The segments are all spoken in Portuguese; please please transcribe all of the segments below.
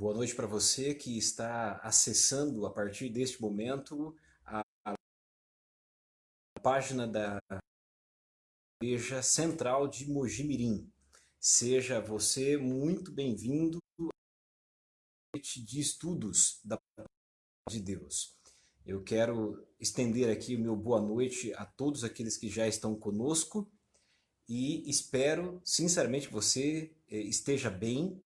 Boa noite para você que está acessando a partir deste momento a página da Igreja Central de Mojimirim. Seja você muito bem-vindo à noite de estudos da Palavra de Deus. Eu quero estender aqui o meu boa noite a todos aqueles que já estão conosco e espero sinceramente que você esteja bem,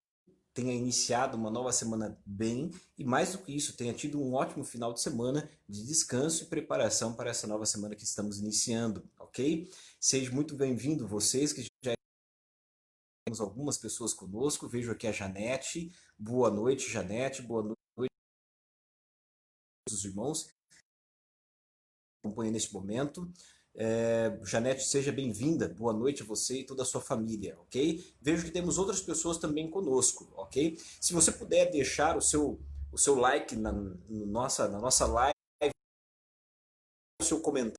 tenha iniciado uma nova semana bem e, mais do que isso, tenha tido um ótimo final de semana de descanso e preparação para essa nova semana que estamos iniciando, ok? Seja muito bem-vindo vocês que já temos algumas pessoas conosco. Vejo aqui a Janete. Boa noite, Janete. Boa noite, os irmãos que acompanham neste momento. Janete, seja bem-vinda. Boa noite a você e toda a sua família, ok? Vejo que temos outras pessoas também conosco, ok? Se você puder deixar o seu like na nossa live, o seu comentário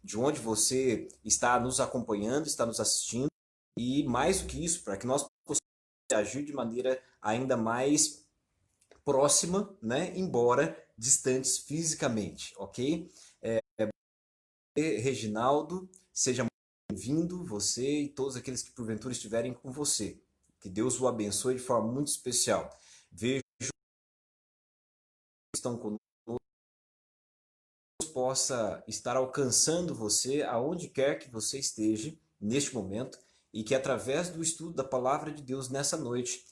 de onde você está nos acompanhando, está nos assistindo, e mais do que isso, para que nós possamos agir de maneira ainda mais próxima, né? Embora distantes fisicamente, ok? Reginaldo, seja bem-vindo, você e todos aqueles que porventura estiverem com você. Que Deus o abençoe de forma muito especial. Vejo que estão conosco, possa estar alcançando você aonde quer que você esteja neste momento e que através do estudo da palavra de Deus nessa noite,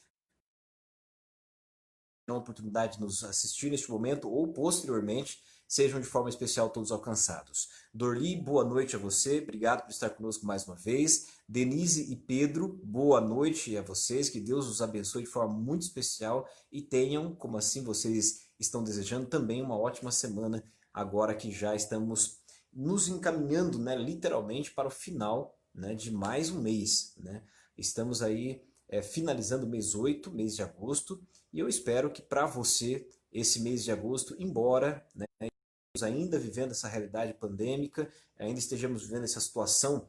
a oportunidade de nos assistir neste momento ou posteriormente, sejam de forma especial todos alcançados. Dorli, boa noite a você, obrigado por estar conosco mais uma vez. Denise e Pedro, boa noite a vocês, que Deus os abençoe de forma muito especial e tenham, como assim vocês estão desejando, também uma ótima semana, agora que já estamos nos encaminhando, né, literalmente para o final, né, de mais um mês. Né? Estamos aí finalizando o mês 8, mês de agosto, e eu espero que para você esse mês de agosto, embora, né, ainda vivendo essa realidade pandêmica, ainda estejamos vivendo essa situação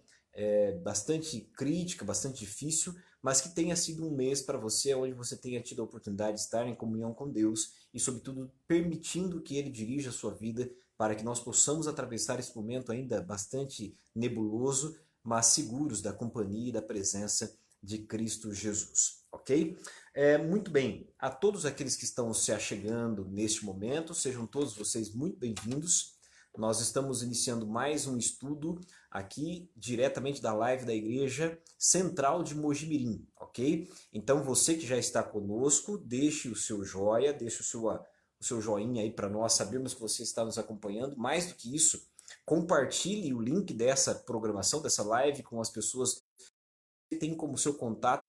bastante crítica, bastante difícil, mas que tenha sido um mês para você onde você tenha tido a oportunidade de estar em comunhão com Deus e, sobretudo, permitindo que Ele dirija a sua vida para que nós possamos atravessar esse momento ainda bastante nebuloso, mas seguros da companhia e da presença de Cristo Jesus, ok? Muito bem, a todos aqueles que estão se achegando neste momento, sejam todos vocês muito bem-vindos. Nós estamos iniciando mais um estudo aqui diretamente da live da Igreja Central de Mojimirim, ok? Então você que já está conosco, deixe o seu joia, deixe o seu joinha aí para nós sabermos que você está nos acompanhando. Mais do que isso, compartilhe o link dessa programação, dessa live com as pessoas que têm como seu contato,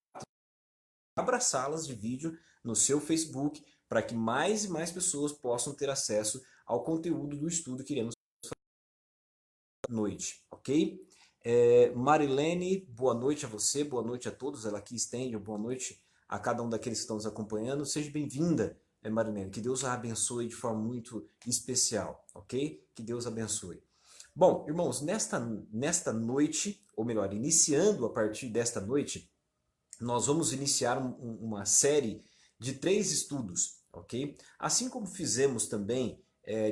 abra salas de vídeo no seu Facebook para que mais e mais pessoas possam ter acesso ao conteúdo do estudo que iremos fazer à noite, ok? Marilene, boa noite a você, boa noite a todos, ela aqui estende, boa noite a cada um daqueles que estão nos acompanhando. Seja bem-vinda, Marilene, que Deus a abençoe de forma muito especial, ok? Que Deus abençoe. Bom, irmãos, nesta noite, ou melhor, iniciando a partir desta noite, nós vamos iniciar uma série de 3 estudos, ok? Assim como fizemos também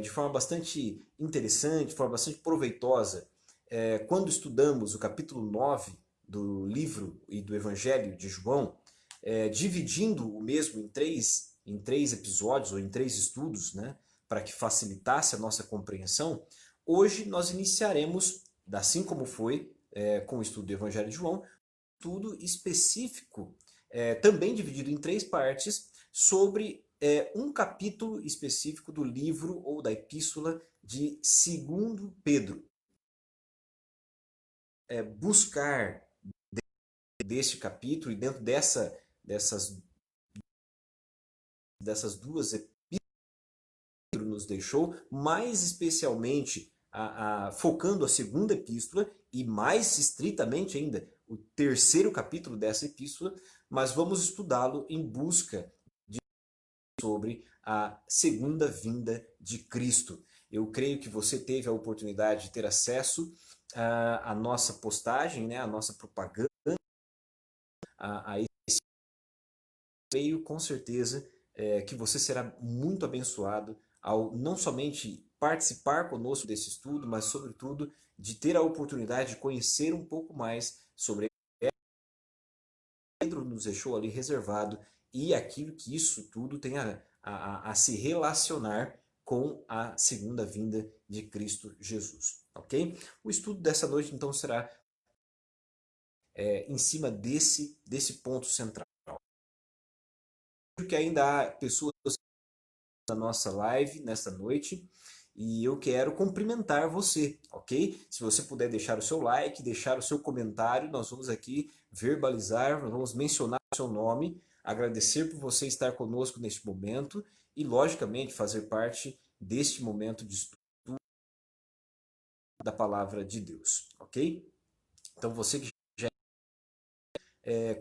de forma bastante interessante, de forma bastante proveitosa, quando estudamos o capítulo 9 do livro e do Evangelho de João, dividindo o mesmo em três episódios ou em 3 estudos, né, para que facilitasse a nossa compreensão, hoje nós iniciaremos, assim como foi com o estudo do Evangelho de João, estudo específico, também dividido em 3 partes, sobre um capítulo específico do livro ou da epístola de 2 Pedro. Buscar deste capítulo e dentro dessas 2 epístolas que Pedro nos deixou, mais especialmente focando a 2ª epístola e mais estritamente ainda o 3º capítulo dessa epístola, mas vamos estudá-lo em busca sobre a segunda vinda de Cristo. Eu creio que você teve a oportunidade de ter acesso à nossa postagem, né, à nossa propaganda, a esse creio com certeza que você será muito abençoado ao não somente participar conosco desse estudo, mas sobretudo de ter a oportunidade de conhecer um pouco mais sobre Pedro nos deixou ali reservado e aquilo que isso tudo tem a se relacionar com a segunda vinda de Cristo Jesus, ok? O estudo dessa noite então será em cima desse ponto central. Porque ainda há pessoas na nossa live nesta noite e eu quero cumprimentar você, ok? Se você puder deixar o seu like, deixar o seu comentário, nós vamos aqui verbalizar, nós vamos mencionar o seu nome, agradecer por você estar conosco neste momento e, logicamente, fazer parte deste momento de estudo da palavra de Deus, ok? Então você que já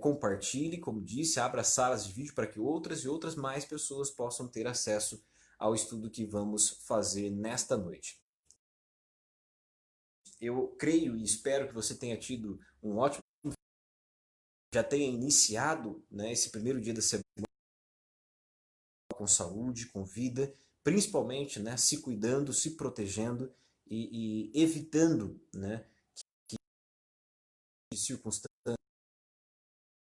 compartilhe, como disse, abra salas de vídeo para que outras e outras mais pessoas possam ter acesso ao estudo que vamos fazer nesta noite. Eu creio e espero que você tenha tido um ótimo, já tenha iniciado, né, esse primeiro dia da semana com saúde, com vida, principalmente, né, se cuidando, se protegendo e evitando, né, que circunstâncias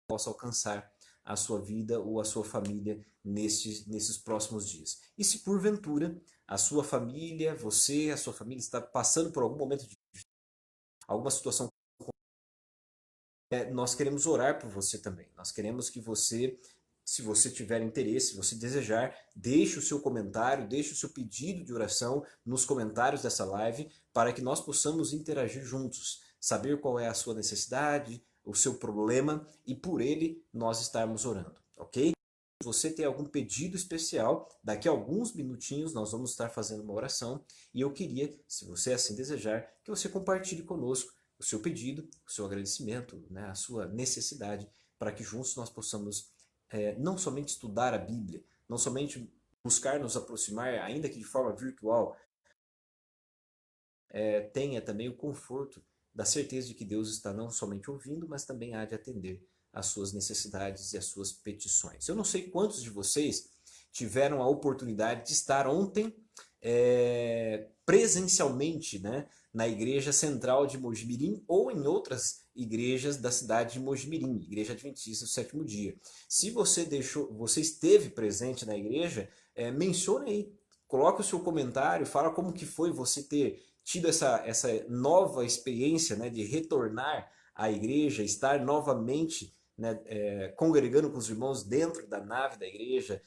possa alcançar a sua vida ou a sua família nesses próximos dias. E se porventura a sua família, você, a sua família está passando por algum momento de alguma situação, nós queremos orar por você também. Nós queremos que você, se você tiver interesse, se você desejar, deixe o seu comentário, deixe o seu pedido de oração nos comentários dessa live para que nós possamos interagir juntos, saber qual é a sua necessidade, o seu problema e por ele nós estarmos orando, ok? Se você tem algum pedido especial, daqui a alguns minutinhos nós vamos estar fazendo uma oração e eu queria, se você assim desejar, que você compartilhe conosco o seu pedido, o seu agradecimento, né, a sua necessidade, para que juntos nós possamos não somente estudar a Bíblia, não somente buscar nos aproximar, ainda que de forma virtual, tenha também o conforto da certeza de que Deus está não somente ouvindo, mas também há de atender às suas necessidades e às suas petições. Eu não sei quantos de vocês tiveram a oportunidade de estar ontem presencialmente, né, na igreja central de Mojimirim ou em outras igrejas da cidade de Mojimirim, Igreja Adventista do Sétimo Dia. Se você esteve presente na igreja, mencione aí, coloque o seu comentário, fala como que foi você ter tido essa nova experiência, né, de retornar à igreja, estar novamente, né, congregando com os irmãos dentro da nave da igreja,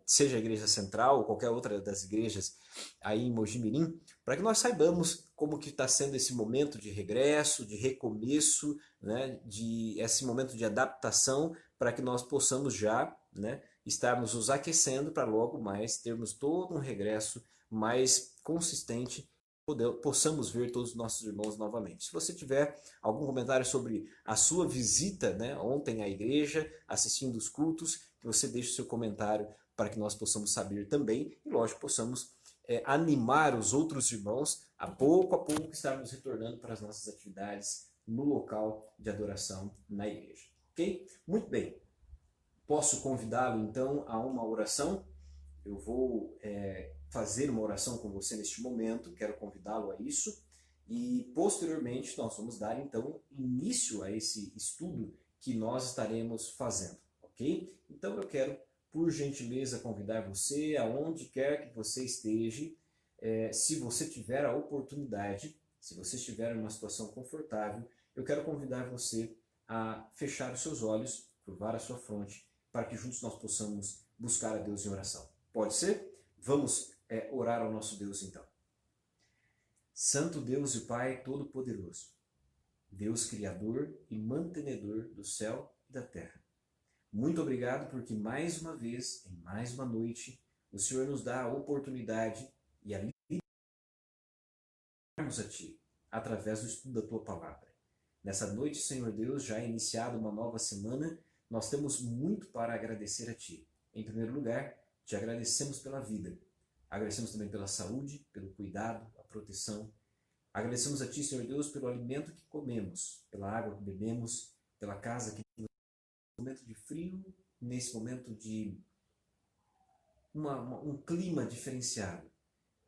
seja a igreja central ou qualquer outra das igrejas aí em Mojimirim, para que nós saibamos como que está sendo esse momento de regresso, de recomeço, né, de esse momento de adaptação, para que nós possamos já, né, estarmos nos aquecendo para logo mais termos todo um regresso mais consistente, possamos ver todos os nossos irmãos novamente. Se você tiver algum comentário sobre a sua visita, né, ontem à igreja, assistindo os cultos, que você deixe o seu comentário para que nós possamos saber também e, lógico, possamos animar os outros irmãos a pouco estarmos retornando para as nossas atividades no local de adoração na igreja. Ok? Muito bem. Posso convidá-lo então a uma oração? Eu vou fazer uma oração com você neste momento, quero convidá-lo a isso e posteriormente nós vamos dar então início a esse estudo que nós estaremos fazendo, ok? Então eu quero, por gentileza, convidar você, aonde quer que você esteja, se você tiver a oportunidade, se você estiver em uma situação confortável, eu quero convidar você a fechar os seus olhos, curvar a sua fronte, para que juntos nós possamos buscar a Deus em oração. Pode ser? Vamos orar ao nosso Deus então. Santo Deus e Pai Todo-Poderoso, Deus Criador e mantenedor do céu e da terra. Muito obrigado porque mais uma vez, em mais uma noite, o Senhor nos dá a oportunidade e a ligarmos a Ti, através do estudo da Tua Palavra. Nessa noite, Senhor Deus, já iniciada uma nova semana, nós temos muito para agradecer a Ti. Em primeiro lugar, Te agradecemos pela vida. Agradecemos também pela saúde, pelo cuidado, a proteção. Agradecemos a Ti, Senhor Deus, pelo alimento que comemos, pela água que bebemos, pela casa que temos no momento de frio, nesse momento de um clima diferenciado.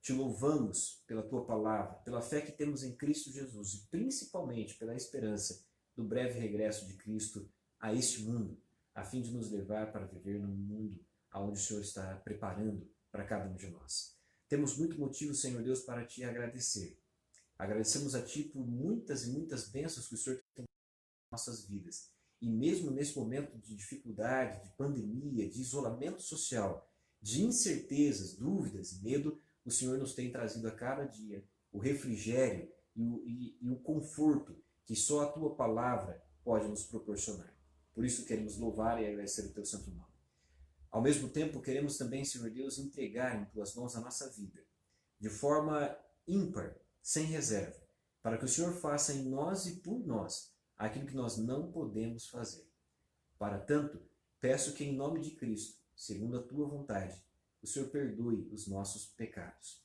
Te louvamos pela Tua palavra, pela fé que temos em Cristo Jesus e principalmente pela esperança do breve regresso de Cristo a este mundo, a fim de nos levar para viver num mundo onde o Senhor está preparando para cada um de nós. Temos muito motivo, Senhor Deus, para Te agradecer. Agradecemos a Ti por muitas e muitas bênçãos que o Senhor tem em nossas vidas. E mesmo nesse momento de dificuldade, de pandemia, de isolamento social, de incertezas, dúvidas e medo, o Senhor nos tem trazido a cada dia o refrigério e o conforto que só a Tua palavra pode nos proporcionar. Por isso queremos louvar e agradecer o Teu santo nome. Ao mesmo tempo, queremos também, Senhor Deus, entregar em Tuas mãos a nossa vida, de forma ímpar, sem reserva, para que o Senhor faça em nós e por nós aquilo que nós não podemos fazer. Para tanto, peço que em nome de Cristo, segundo a Tua vontade, o Senhor perdoe os nossos pecados.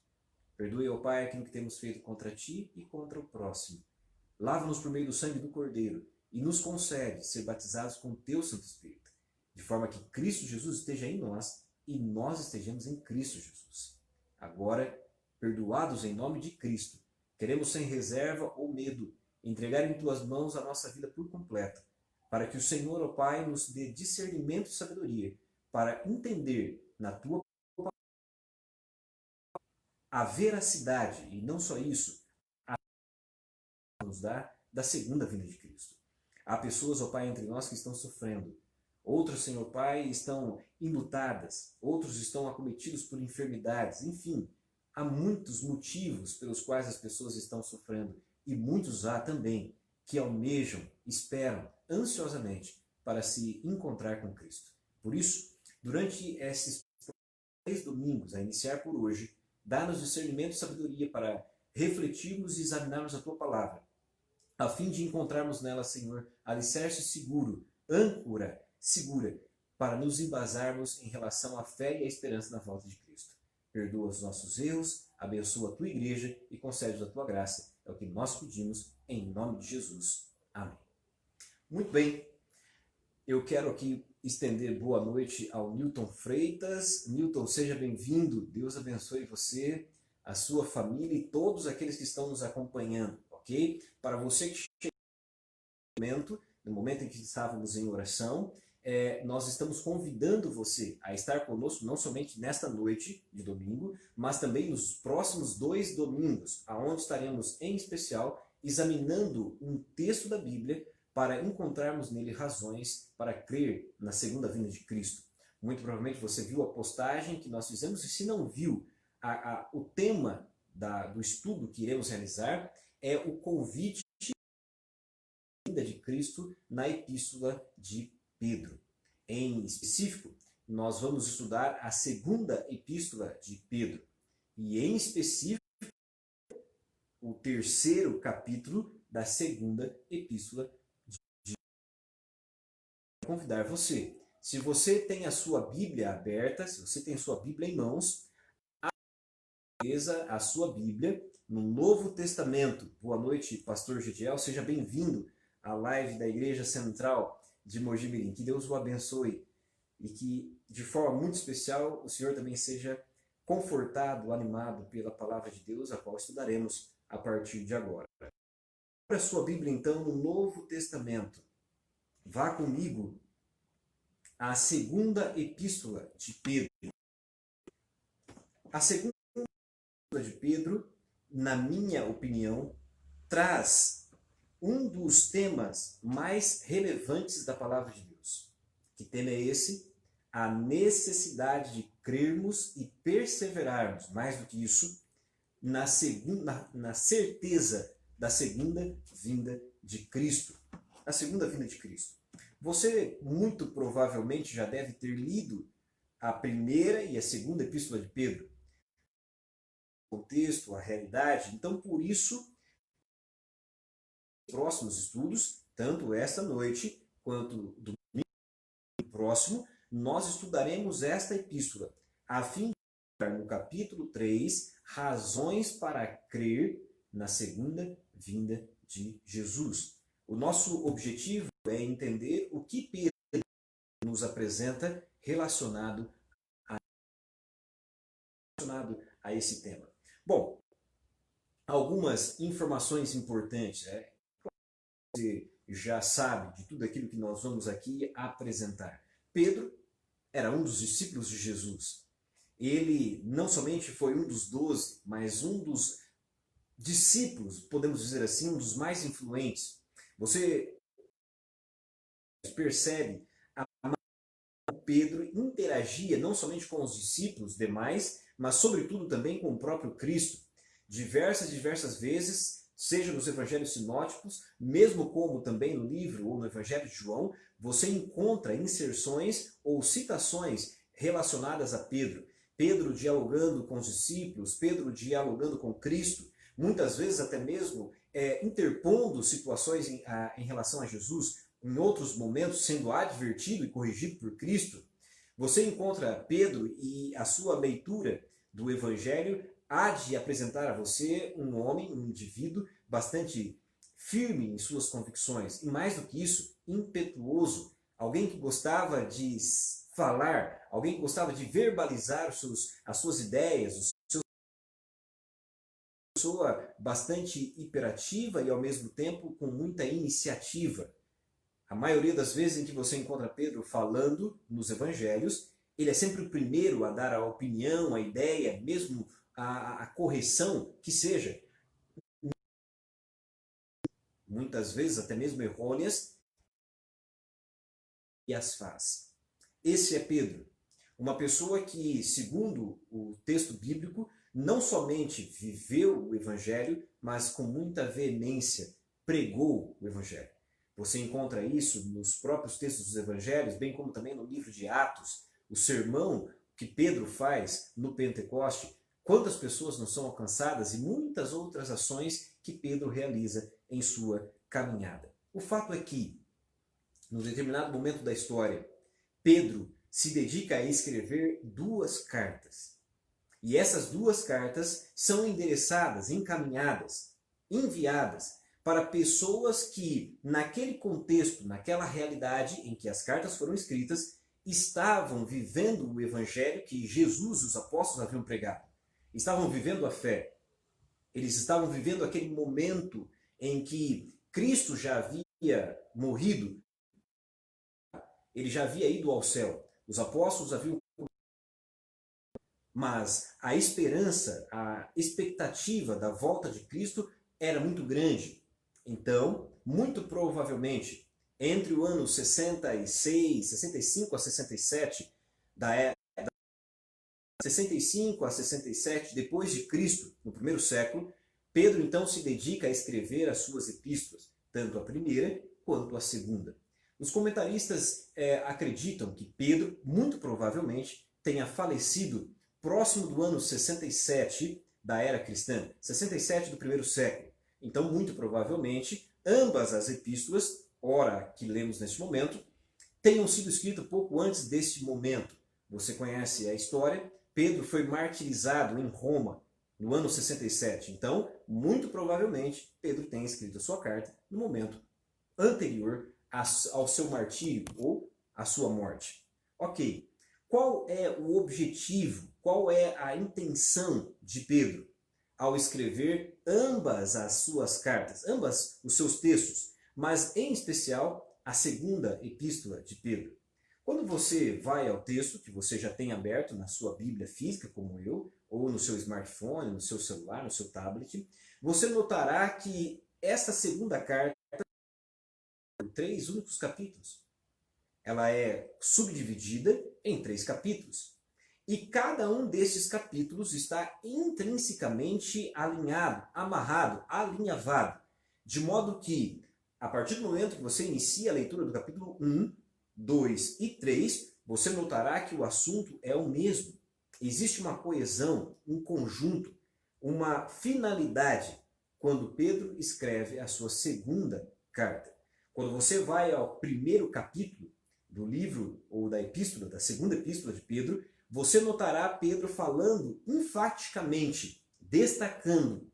Perdoe, ó Pai, aquilo que temos feito contra Ti e contra o próximo. Lava-nos por meio do sangue do Cordeiro e nos concede ser batizados com o Teu Santo Espírito, de forma que Cristo Jesus esteja em nós e nós estejamos em Cristo Jesus. Agora, perdoados em nome de Cristo, queremos sem reserva ou medo entregar em Tuas mãos a nossa vida por completo, para que o Senhor, ó Pai, nos dê discernimento e sabedoria para entender na Tua a veracidade, e não só isso, a nos dá da segunda vinda de Cristo. Há pessoas, ó Pai, entre nós que estão sofrendo. Outras, Senhor Pai, estão enlutadas. Outros estão acometidos por enfermidades. Enfim, há muitos motivos pelos quais as pessoas estão sofrendo. E muitos há também que almejam, esperam ansiosamente para se encontrar com Cristo. Por isso, durante esses 3 domingos, a iniciar por hoje, dá-nos discernimento e sabedoria para refletirmos e examinarmos a Tua palavra, a fim de encontrarmos nela, Senhor, alicerce seguro, âncora segura, para nos embasarmos em relação à fé e à esperança na volta de Cristo. Perdoa os nossos erros, abençoa a Tua igreja e concede a Tua graça. É o que nós pedimos, em nome de Jesus. Amém. Muito bem, eu quero aqui estender boa noite ao Newton Freitas. Newton, seja bem-vindo. Deus abençoe você, a sua família e todos aqueles que estão nos acompanhando, ok? Para você que chegou no momento em que estávamos em oração, nós estamos convidando você a estar conosco não somente nesta noite de domingo, mas também nos próximos 2 domingos, aonde estaremos em especial examinando um texto da Bíblia para encontrarmos nele razões para crer na segunda vinda de Cristo. Muito provavelmente você viu a postagem que nós fizemos, e se não viu, o tema do estudo que iremos realizar é o convite à vinda de Cristo na Epístola de Pedro. Em específico, nós vamos estudar a segunda Epístola de Pedro, e em específico, o 3º capítulo da segunda Epístola de convidar você. Se você tem a sua Bíblia aberta, se você tem a sua Bíblia em mãos, a sua Bíblia no Novo Testamento. Boa noite, Pastor Gediel, seja bem-vindo à live da Igreja Central de Mogi Mirim. Que Deus o abençoe e que, de forma muito especial, o Senhor também seja confortado, animado pela Palavra de Deus, a qual estudaremos a partir de agora. Abra a sua Bíblia, então, no Novo Testamento. Vá comigo à segunda Epístola de Pedro. A segunda Epístola de Pedro, na minha opinião, traz um dos temas mais relevantes da Palavra de Deus. Que tema é esse? A necessidade de crermos e perseverarmos, mais do que isso, na certeza da segunda vinda de Cristo. A segunda vinda de Cristo. Você muito provavelmente já deve ter lido a primeira e a segunda epístola de Pedro. O contexto, a realidade. Então, por isso, próximos estudos, tanto esta noite quanto do domingo próximo, nós estudaremos esta epístola, a fim de no capítulo 3, razões para crer na segunda vinda de Jesus. O nosso objetivo é entender o que Pedro nos apresenta relacionado a esse tema. Bom, algumas informações importantes, né? Você já sabe de tudo aquilo que nós vamos aqui apresentar. Pedro era um dos discípulos de Jesus. Ele não somente foi um dos 12, mas um dos discípulos, podemos dizer assim, um dos mais influentes. Você percebe a Pedro interagia não somente com os discípulos demais, mas sobretudo também com o próprio Cristo. Diversas vezes, seja nos evangelhos sinóticos, mesmo como também no livro ou no evangelho de João, você encontra inserções ou citações relacionadas a Pedro. Pedro dialogando com os discípulos, Pedro dialogando com Cristo, muitas vezes até mesmo interpondo situações em relação a Jesus, em outros momentos sendo advertido e corrigido por Cristo. Você encontra Pedro e a sua leitura do Evangelho há de apresentar a você um homem, um indivíduo bastante firme em suas convicções e mais do que isso, impetuoso, alguém que gostava de falar, alguém que gostava de verbalizar as suas ideias, os seus pessoa bastante hiperativa e ao mesmo tempo com muita iniciativa. A maioria das vezes em que você encontra Pedro falando nos evangelhos, ele é sempre o primeiro a dar a opinião, a ideia, mesmo a correção que seja. Muitas vezes até mesmo errôneas, e as faz. Esse é Pedro, uma pessoa que, segundo o texto bíblico, não somente viveu o evangelho, mas com muita veemência pregou o evangelho. Você encontra isso nos próprios textos dos evangelhos, bem como também no livro de Atos, o sermão que Pedro faz no Pentecoste, quantas pessoas não são alcançadas e muitas outras ações que Pedro realiza em sua caminhada. O fato é que, num determinado momento da história, Pedro se dedica a escrever 2 cartas. E essas 2 cartas são endereçadas, encaminhadas, enviadas para pessoas que, naquele contexto, naquela realidade em que as cartas foram escritas, estavam vivendo o evangelho que Jesus e os apóstolos haviam pregado. Estavam vivendo a fé. Eles estavam vivendo aquele momento em que Cristo já havia morrido, ele já havia ido ao céu. Os apóstolos haviam... Mas a esperança, a expectativa da volta de Cristo era muito grande. Então, muito provavelmente, entre o ano 66, 65 a 67, 65 a 67 depois de Cristo, no primeiro século, Pedro então se dedica a escrever as suas epístolas, tanto a primeira quanto a segunda. Os comentaristas acreditam que Pedro, muito provavelmente, tenha falecido próximo do ano 67 da era cristã, 67 do primeiro século. Então, muito provavelmente, ambas as epístolas, ora que lemos neste momento, tenham sido escritas pouco antes deste momento. Você conhece a história, Pedro foi martirizado em Roma no ano 67. Então, muito provavelmente, Pedro tenha escrito a sua carta no momento anterior ao seu martírio ou à sua morte. Ok, qual é o objetivo, qual é a intenção de Pedro ao escrever ambas as suas cartas, ambas os seus textos, mas em especial a segunda epístola de Pedro? Quando você vai ao texto, que você já tem aberto na sua Bíblia física, como eu, ou no seu smartphone, no seu celular, no seu tablet, você notará que esta segunda carta tem 3 únicos capítulos. Ela é subdividida em 3 capítulos. E cada um desses capítulos está intrinsecamente alinhado, amarrado, alinhavado. De modo que, a partir do momento que você inicia a leitura do capítulo 1, 2 e 3, você notará que o assunto é o mesmo. Existe uma coesão, um conjunto, uma finalidade quando Pedro escreve a sua segunda carta. Quando você vai ao primeiro capítulo do livro ou da epístola, da segunda epístola de Pedro, você notará Pedro falando enfaticamente, destacando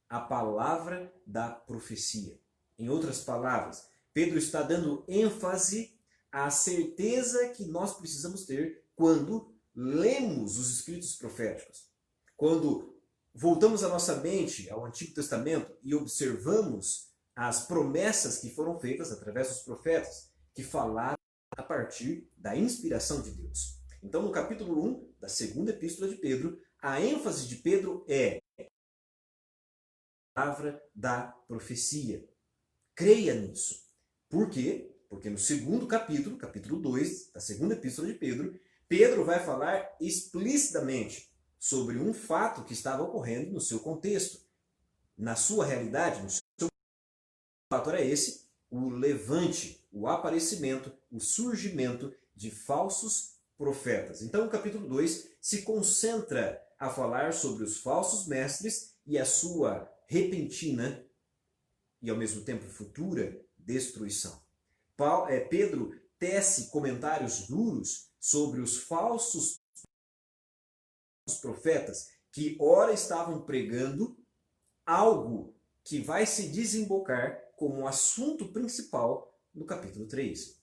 a palavra da profecia. Em outras palavras, Pedro está dando ênfase a certeza que nós precisamos ter quando lemos os escritos proféticos. Quando voltamos a nossa mente ao Antigo Testamento e observamos as promessas que foram feitas através dos profetas, que falaram a partir da inspiração de Deus. Então, no capítulo 1 da segunda epístola de Pedro, a ênfase de Pedro é a palavra da profecia. Creia nisso. Por quê? Porque no segundo capítulo, capítulo 2 da segunda epístola de Pedro, Pedro vai falar explicitamente sobre um fato que estava ocorrendo no seu contexto, na sua realidade, no seu fato era esse, o levante, o aparecimento, o surgimento de falsos profetas. Então o capítulo 2 se concentra a falar sobre os falsos mestres e a sua repentina e ao mesmo tempo futura destruição. Pedro tece comentários duros sobre os falsos profetas que ora estavam pregando algo que vai se desembocar como assunto principal no capítulo 3,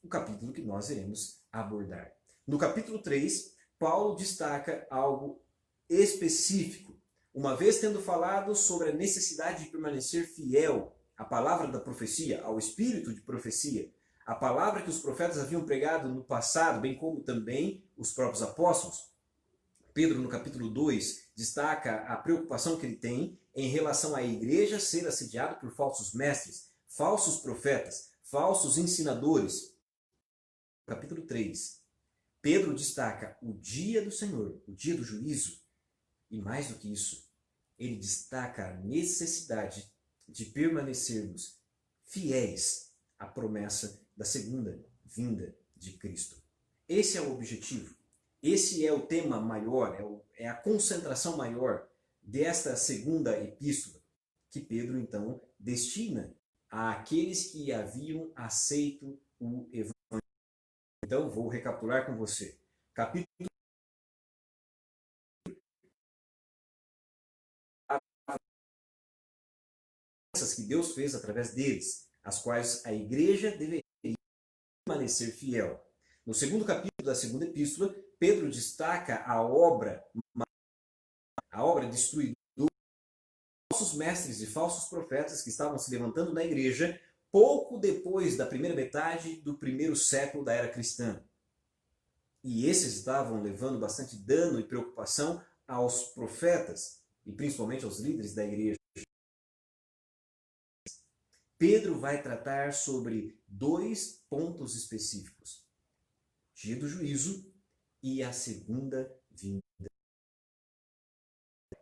o capítulo que nós iremos abordar. No capítulo 3, Paulo destaca algo específico, uma vez tendo falado sobre a necessidade de permanecer fiel à palavra da profecia, ao espírito de profecia, a palavra que os profetas haviam pregado no passado, bem como também os próprios apóstolos. Pedro, no capítulo 2, destaca a preocupação que ele tem em relação à igreja ser assediada por falsos mestres, falsos profetas, falsos ensinadores. No capítulo 3, Pedro destaca o dia do Senhor, o dia do juízo, e mais do que isso, ele destaca a necessidade de permanecermos fiéis à promessa da segunda vinda de Cristo. Esse é o objetivo. Esse é o tema maior, é a concentração maior desta segunda epístola, que Pedro, então, destina àqueles que haviam aceito o Evangelho. Então, vou recapitular com você. Capítulo que Deus fez através deles, as quais a igreja deveria permanecer fiel. No segundo capítulo da segunda epístola, Pedro destaca a obra destruidora dos falsos mestres e falsos profetas que estavam se levantando na igreja pouco depois da primeira metade do primeiro século da era cristã. E esses estavam levando bastante dano e preocupação aos profetas e principalmente aos líderes da igreja. Pedro vai tratar sobre dois pontos específicos: o dia do juízo e a segunda vinda.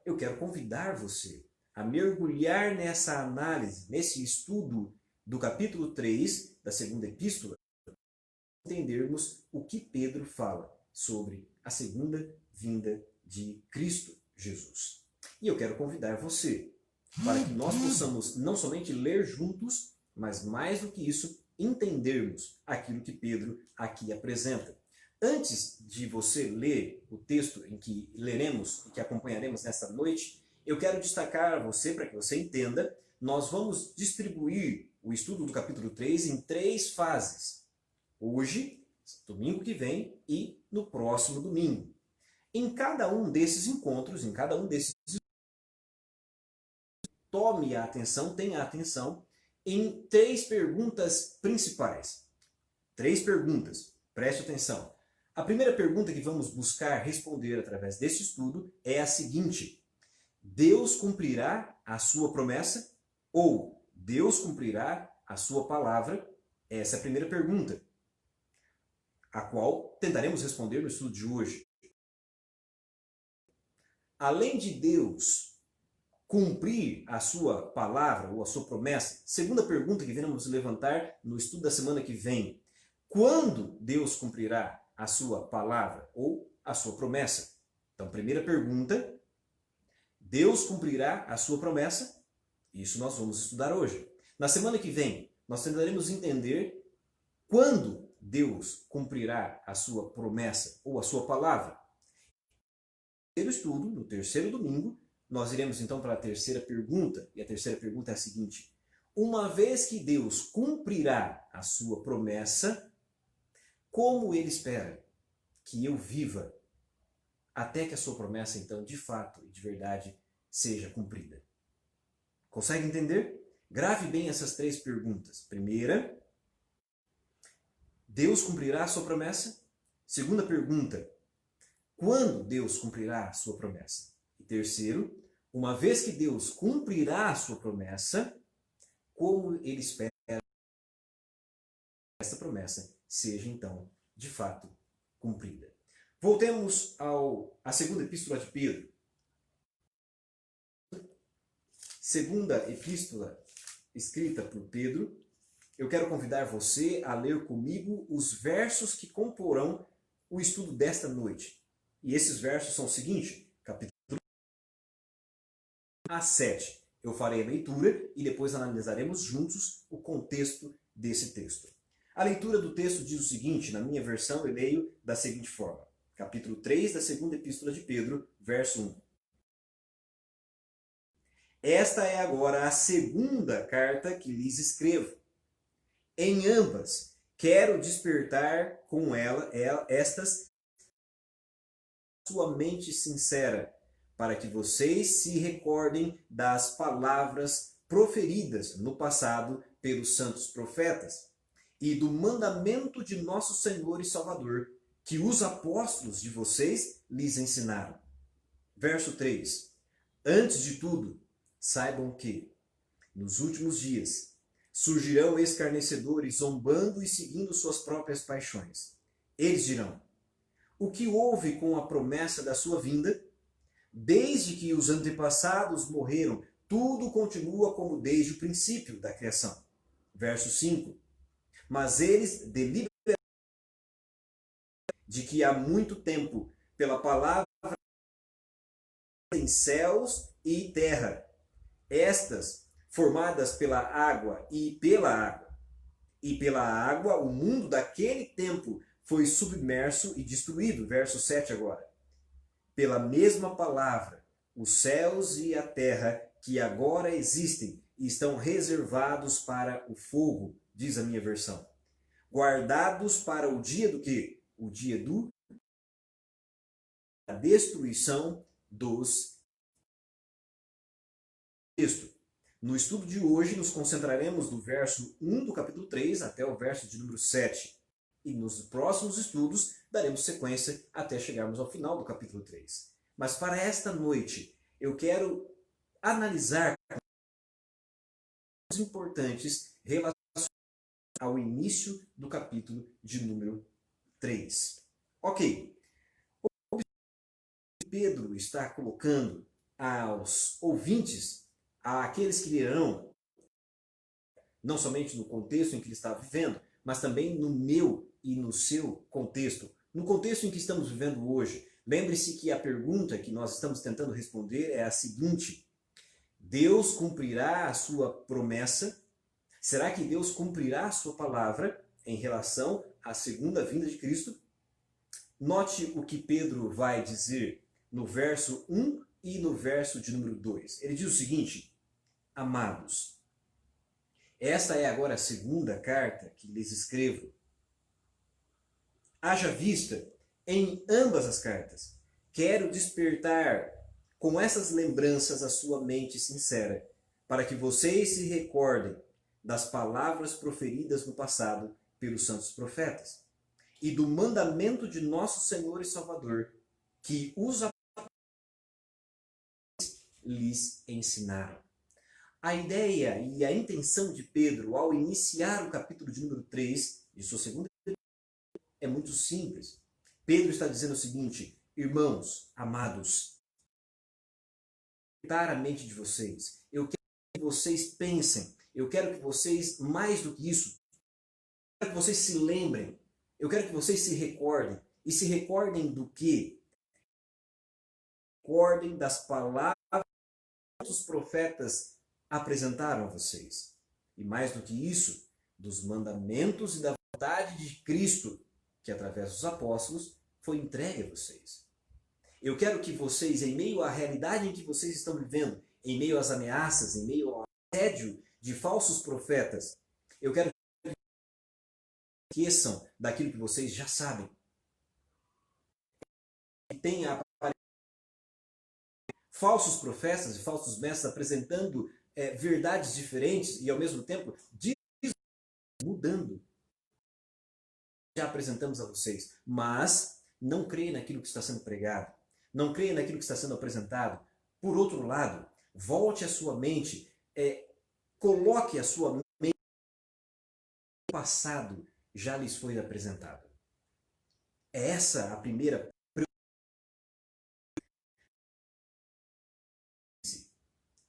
Eu quero convidar você a mergulhar nessa análise, nesse estudo do capítulo 3 da segunda epístola, para entendermos o que Pedro fala sobre a segunda vinda de Cristo Jesus. E eu quero convidar você para que nós possamos não somente ler juntos, mas mais do que isso, entendermos aquilo que Pedro aqui apresenta. Antes de você ler o texto em que leremos e que acompanharemos nesta noite, eu quero destacar a você, para que você entenda, nós vamos distribuir o estudo do capítulo 3 em 3 fases. Hoje, domingo que vem e no próximo domingo. Em cada um desses encontros, em cada um desses tome a atenção, tenha atenção em 3 perguntas principais. 3 perguntas, preste atenção. A primeira pergunta que vamos buscar responder através desse estudo é a seguinte: Deus cumprirá a sua promessa? Ou Deus cumprirá a sua palavra? Essa é a primeira pergunta, a qual tentaremos responder no estudo de hoje. Além de Deus cumprir a sua palavra ou a sua promessa, segunda pergunta que iremos levantar no estudo da semana que vem: quando Deus cumprirá a sua palavra ou a sua promessa? Então, primeira pergunta: Deus cumprirá a sua promessa? Isso nós vamos estudar hoje. Na semana que vem, nós tentaremos entender quando Deus cumprirá a sua promessa ou a sua palavra. No terceiro estudo, no terceiro domingo, nós iremos então para a terceira pergunta, e a terceira pergunta é a seguinte: uma vez que Deus cumprirá a sua promessa, como Ele espera que eu viva até que a sua promessa, então, de fato e de verdade, seja cumprida. Consegue entender? Grave bem essas três perguntas. Primeira, Deus cumprirá a sua promessa? Segunda pergunta, quando Deus cumprirá a sua promessa? E terceiro, uma vez que Deus cumprirá a sua promessa, como Ele espera que essa promessa seja, então, de fato, cumprida. Voltemos à segunda epístola de Pedro. Segunda epístola escrita por Pedro. Eu quero convidar você a ler comigo os versos que comporão o estudo desta noite. E esses versos são o seguinte, capítulo a 7. Eu farei a leitura e depois analisaremos juntos o contexto desse texto. A leitura do texto diz o seguinte, na minha versão eu leio da seguinte forma. Capítulo 3 da segunda epístola de Pedro, verso 1. Esta é agora a segunda carta que lhes escrevo. Em ambas, quero despertar com estas sua mente sincera, para que vocês se recordem das palavras proferidas no passado pelos santos profetas e do mandamento de nosso Senhor e Salvador, que os apóstolos de vocês lhes ensinaram. Verso 3. Antes de tudo, saibam que, nos últimos dias, surgirão escarnecedores, zombando e seguindo suas próprias paixões. Eles dirão, o que houve com a promessa da sua vinda? Desde que os antepassados morreram, tudo continua como desde o princípio da criação. Verso 5. Mas eles deliberam de que há muito tempo, pela palavra em céus e terra, estas formadas pela água, e pela água o mundo daquele tempo foi submerso e destruído. Verso 7 agora. Pela mesma palavra, os céus e a terra que agora existem estão reservados para o fogo, diz a minha versão. Guardados para o dia do quê? O dia da destruição dos textos. No estudo de hoje, nos concentraremos do verso 1 do capítulo 3 até o verso de número 7. E nos próximos estudos, daremos sequência até chegarmos ao final do capítulo 3. Mas para esta noite, eu quero analisar os importantes relacionados ao início do capítulo de número 3. Ok. O que Pedro está colocando aos ouvintes, àqueles que lerão, não somente no contexto em que ele está vivendo, mas também no meu e no seu contexto, no contexto em que estamos vivendo hoje. Lembre-se que a pergunta que nós estamos tentando responder é a seguinte: Deus cumprirá a sua promessa? Será que Deus cumprirá a sua palavra em relação à segunda vinda de Cristo? Note o que Pedro vai dizer no verso 1 e no verso de número 2. Ele diz o seguinte: Amados, esta é agora a segunda carta que lhes escrevo. Haja vista em ambas as cartas. Quero despertar com essas lembranças a sua mente sincera, para que vocês se recordem das palavras proferidas no passado pelos santos profetas e do mandamento de nosso Senhor e Salvador, que os apóstolos lhes ensinaram. A ideia e a intenção de Pedro ao iniciar o capítulo de número 3 de sua segunda é muito simples. Pedro está dizendo o seguinte: irmãos, amados, a mente de vocês. Eu quero que vocês pensem. Eu quero que vocês, mais do que isso, eu quero que vocês se lembrem. Eu quero que vocês se recordem. E se recordem do quê? Recordem das palavras que os profetas apresentaram a vocês. E mais do que isso, dos mandamentos e da vontade de Cristo, que através dos apóstolos foi entregue a vocês. Eu quero que vocês, em meio à realidade em que vocês estão vivendo, em meio às ameaças, em meio ao assédio de falsos profetas, eu quero que esqueçam daquilo que vocês já sabem. Tem falsos profetas e falsos mestres apresentando verdades diferentes e, ao mesmo tempo, mudando. Já apresentamos a vocês, mas não creia naquilo que está sendo pregado, não creia naquilo que está sendo apresentado. Por outro lado, volte a sua mente, coloque a sua mente no passado já lhes foi apresentado. É essa a primeira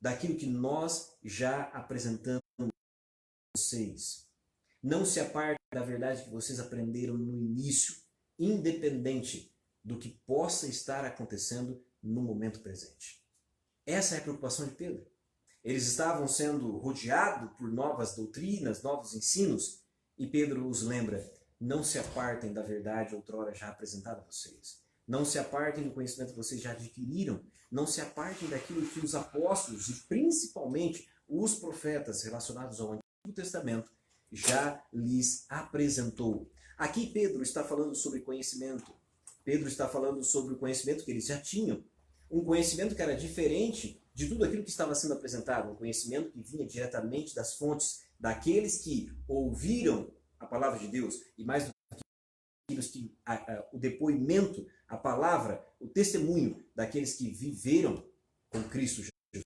daquilo que nós já apresentamos a vocês. Não se aparte da verdade que vocês aprenderam no início, independente do que possa estar acontecendo no momento presente. Essa é a preocupação de Pedro. Eles estavam sendo rodeados por novas doutrinas, novos ensinos, e Pedro os lembra: não se apartem da verdade outrora já apresentada a vocês. Não se apartem do conhecimento que vocês já adquiriram. Não se apartem daquilo que os apóstolos, e principalmente os profetas relacionados ao Antigo Testamento, já lhes apresentou. Aqui Pedro está falando sobre conhecimento. Pedro está falando sobre o conhecimento que eles já tinham. Um conhecimento que era diferente de tudo aquilo que estava sendo apresentado. Um conhecimento que vinha diretamente das fontes daqueles que ouviram a palavra de Deus. E mais do que o depoimento, a palavra, o testemunho daqueles que viveram com Cristo Jesus.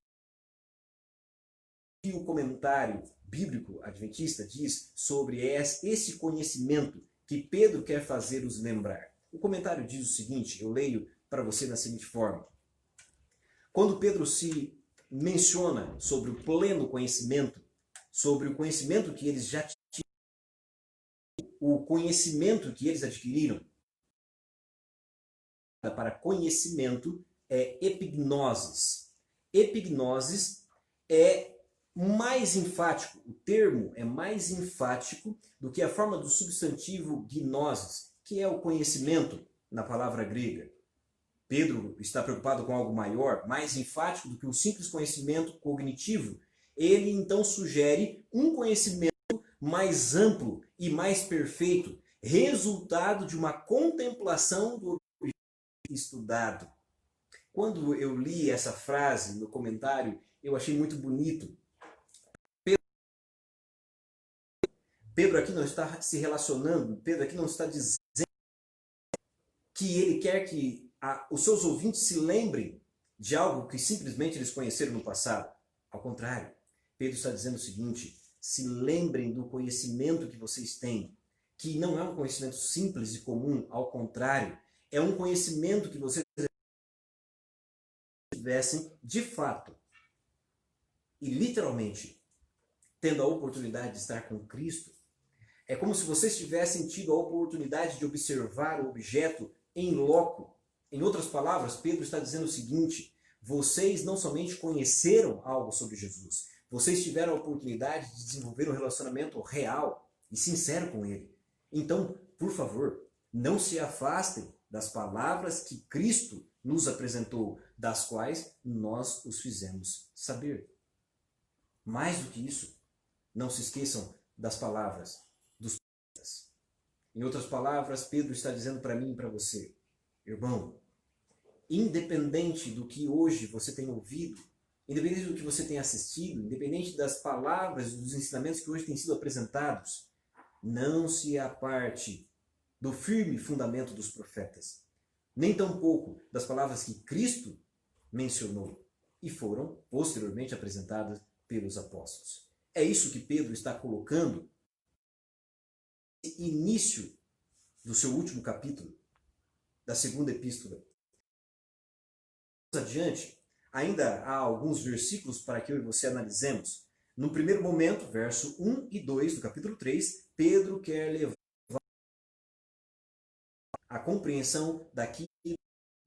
E o comentário bíblico adventista diz sobre esse conhecimento que Pedro quer fazer-os lembrar. O comentário diz o seguinte, eu leio para você da seguinte forma. Quando Pedro se menciona sobre o pleno conhecimento, sobre o conhecimento que eles já tinham, o conhecimento que eles adquiriram, para conhecimento é epignosis. Epignosis é mais enfático, o termo é mais enfático do que a forma do substantivo gnosis, que é o conhecimento na palavra grega. Pedro está preocupado com algo maior, mais enfático do que um simples conhecimento cognitivo. Ele então sugere um conhecimento mais amplo e mais perfeito, resultado de uma contemplação do estudado. Quando eu li essa frase no comentário, eu achei muito bonito. Pedro aqui não está se relacionando, Pedro aqui não está dizendo que ele quer que os seus ouvintes se lembrem de algo que simplesmente eles conheceram no passado. Ao contrário, Pedro está dizendo o seguinte: se lembrem do conhecimento que vocês têm, que não é um conhecimento simples e comum, ao contrário, é um conhecimento que vocês tivessem de fato e literalmente tendo a oportunidade de estar com Cristo. É como se vocês tivessem tido a oportunidade de observar o objeto em loco. Em outras palavras, Pedro está dizendo o seguinte: vocês não somente conheceram algo sobre Jesus, vocês tiveram a oportunidade de desenvolver um relacionamento real e sincero com Ele. Então, por favor, não se afastem das palavras que Cristo nos apresentou, das quais nós os fizemos saber. Mais do que isso, não se esqueçam das palavras dos profetas. Em outras palavras, Pedro está dizendo para mim e para você: irmão, independente do que hoje você tem ouvido, independente do que você tem assistido, independente das palavras, dos ensinamentos que hoje têm sido apresentados, não se aparte do firme fundamento dos profetas, nem tampouco das palavras que Cristo mencionou e foram posteriormente apresentadas pelos apóstolos. É isso que Pedro está colocando no início do seu último capítulo, da segunda epístola. Adiante, ainda há alguns versículos para que eu e você analisemos. No primeiro momento, verso 1 e 2 do capítulo 3, Pedro quer levar a compreensão daquilo que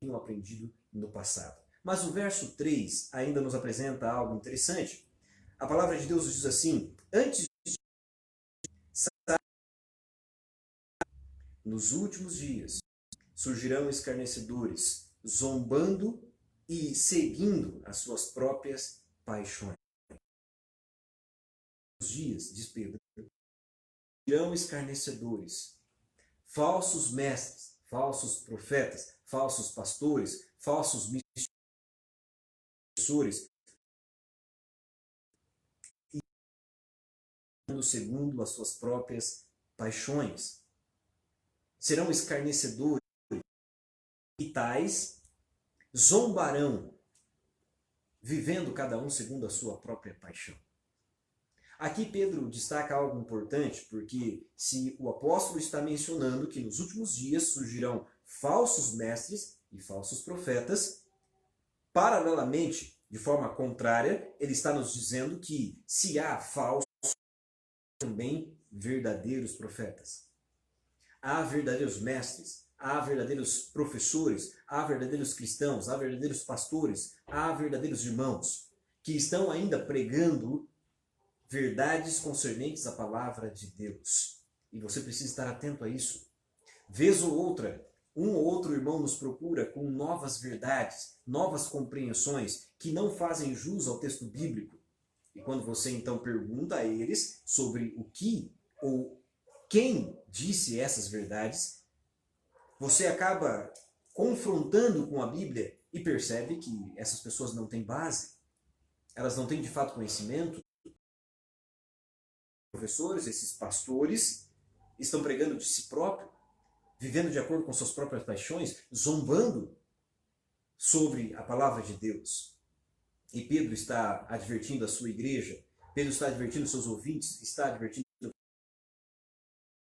tinham aprendido no passado. Mas o verso 3 ainda nos apresenta algo interessante. A palavra de Deus diz assim: antes nos últimos dias surgirão escarnecedores, zombando e seguindo as suas próprias paixões. Nos dias, diz Pedro, Surgirão escarnecedores, falsos mestres, falsos profetas, falsos pastores, falsos missores, segundo as suas próprias paixões. Serão escarnecedores e tais zombarão, vivendo cada um segundo a sua própria paixão. Aqui Pedro destaca algo importante, porque se o apóstolo está mencionando que nos últimos dias surgirão falsos mestres e falsos profetas, paralelamente, de forma contrária, ele está nos dizendo que se há falsos, também verdadeiros profetas. Há verdadeiros mestres, há verdadeiros professores, há verdadeiros cristãos, há verdadeiros pastores, há verdadeiros irmãos que estão ainda pregando verdades concernentes à palavra de Deus. E você precisa estar atento a isso. Vez ou outra, um ou outro irmão nos procura com novas verdades, novas compreensões que não fazem jus ao texto bíblico. E quando você então pergunta a eles sobre o que ou quem disse essas verdades, você acaba confrontando com a Bíblia e percebe que essas pessoas não têm base. Elas não têm de fato conhecimento. Professores, esses pastores, estão pregando de si próprio, vivendo de acordo com suas próprias paixões, zombando sobre a palavra de Deus. E Pedro está advertindo a sua igreja, Pedro está advertindo seus ouvintes, está advertindo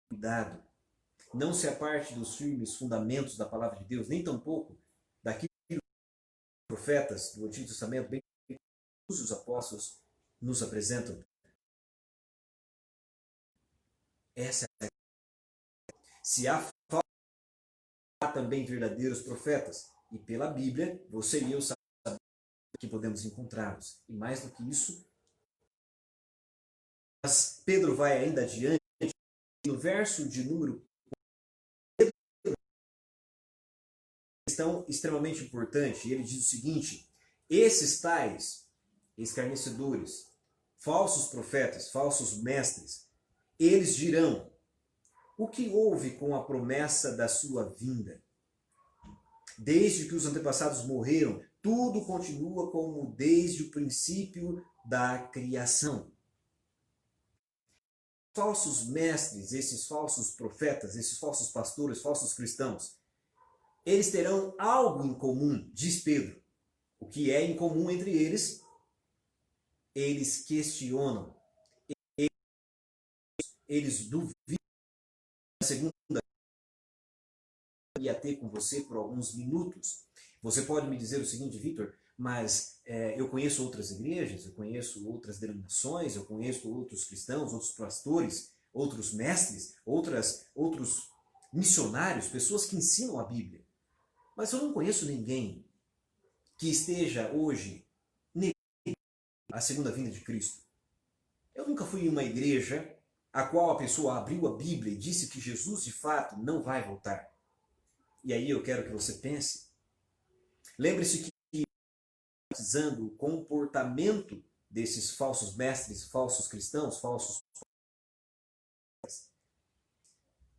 cuidado. Não se aparte dos firmes fundamentos da palavra de Deus, nem tampouco daquilo que os profetas do Antigo Testamento, bem como os apóstolos, nos apresentam. Essa é a... Se há falta, há também verdadeiros profetas. E pela Bíblia, você e eu sabemos que podemos encontrá-los. E mais do que isso, mas Pedro vai ainda adiante, no verso de número questão extremamente importante. Ele diz o seguinte: esses tais escarnecedores, falsos profetas, falsos mestres, eles dirão: o que houve com a promessa da sua vinda? Desde que os antepassados morreram, tudo continua como desde o princípio da criação. Falsos mestres, esses falsos profetas, esses falsos pastores, falsos cristãos, eles terão algo em comum, diz Pedro. O que é em comum entre eles? Eles questionam, eles duvidam. A segunda ia ter com você por alguns minutos. Você pode me dizer o seguinte: Vitor, mas eu conheço outras igrejas, eu conheço outras denominações, eu conheço outros cristãos, outros pastores, outros mestres, outros missionários, pessoas que ensinam a Bíblia. Mas eu não conheço ninguém que esteja hoje negando a segunda vinda de Cristo. Eu nunca fui em uma igreja a qual a pessoa abriu a Bíblia e disse que Jesus de fato não vai voltar. E aí eu quero que você pense. Lembre-se que analisando o comportamento desses falsos mestres, falsos cristãos, falsos...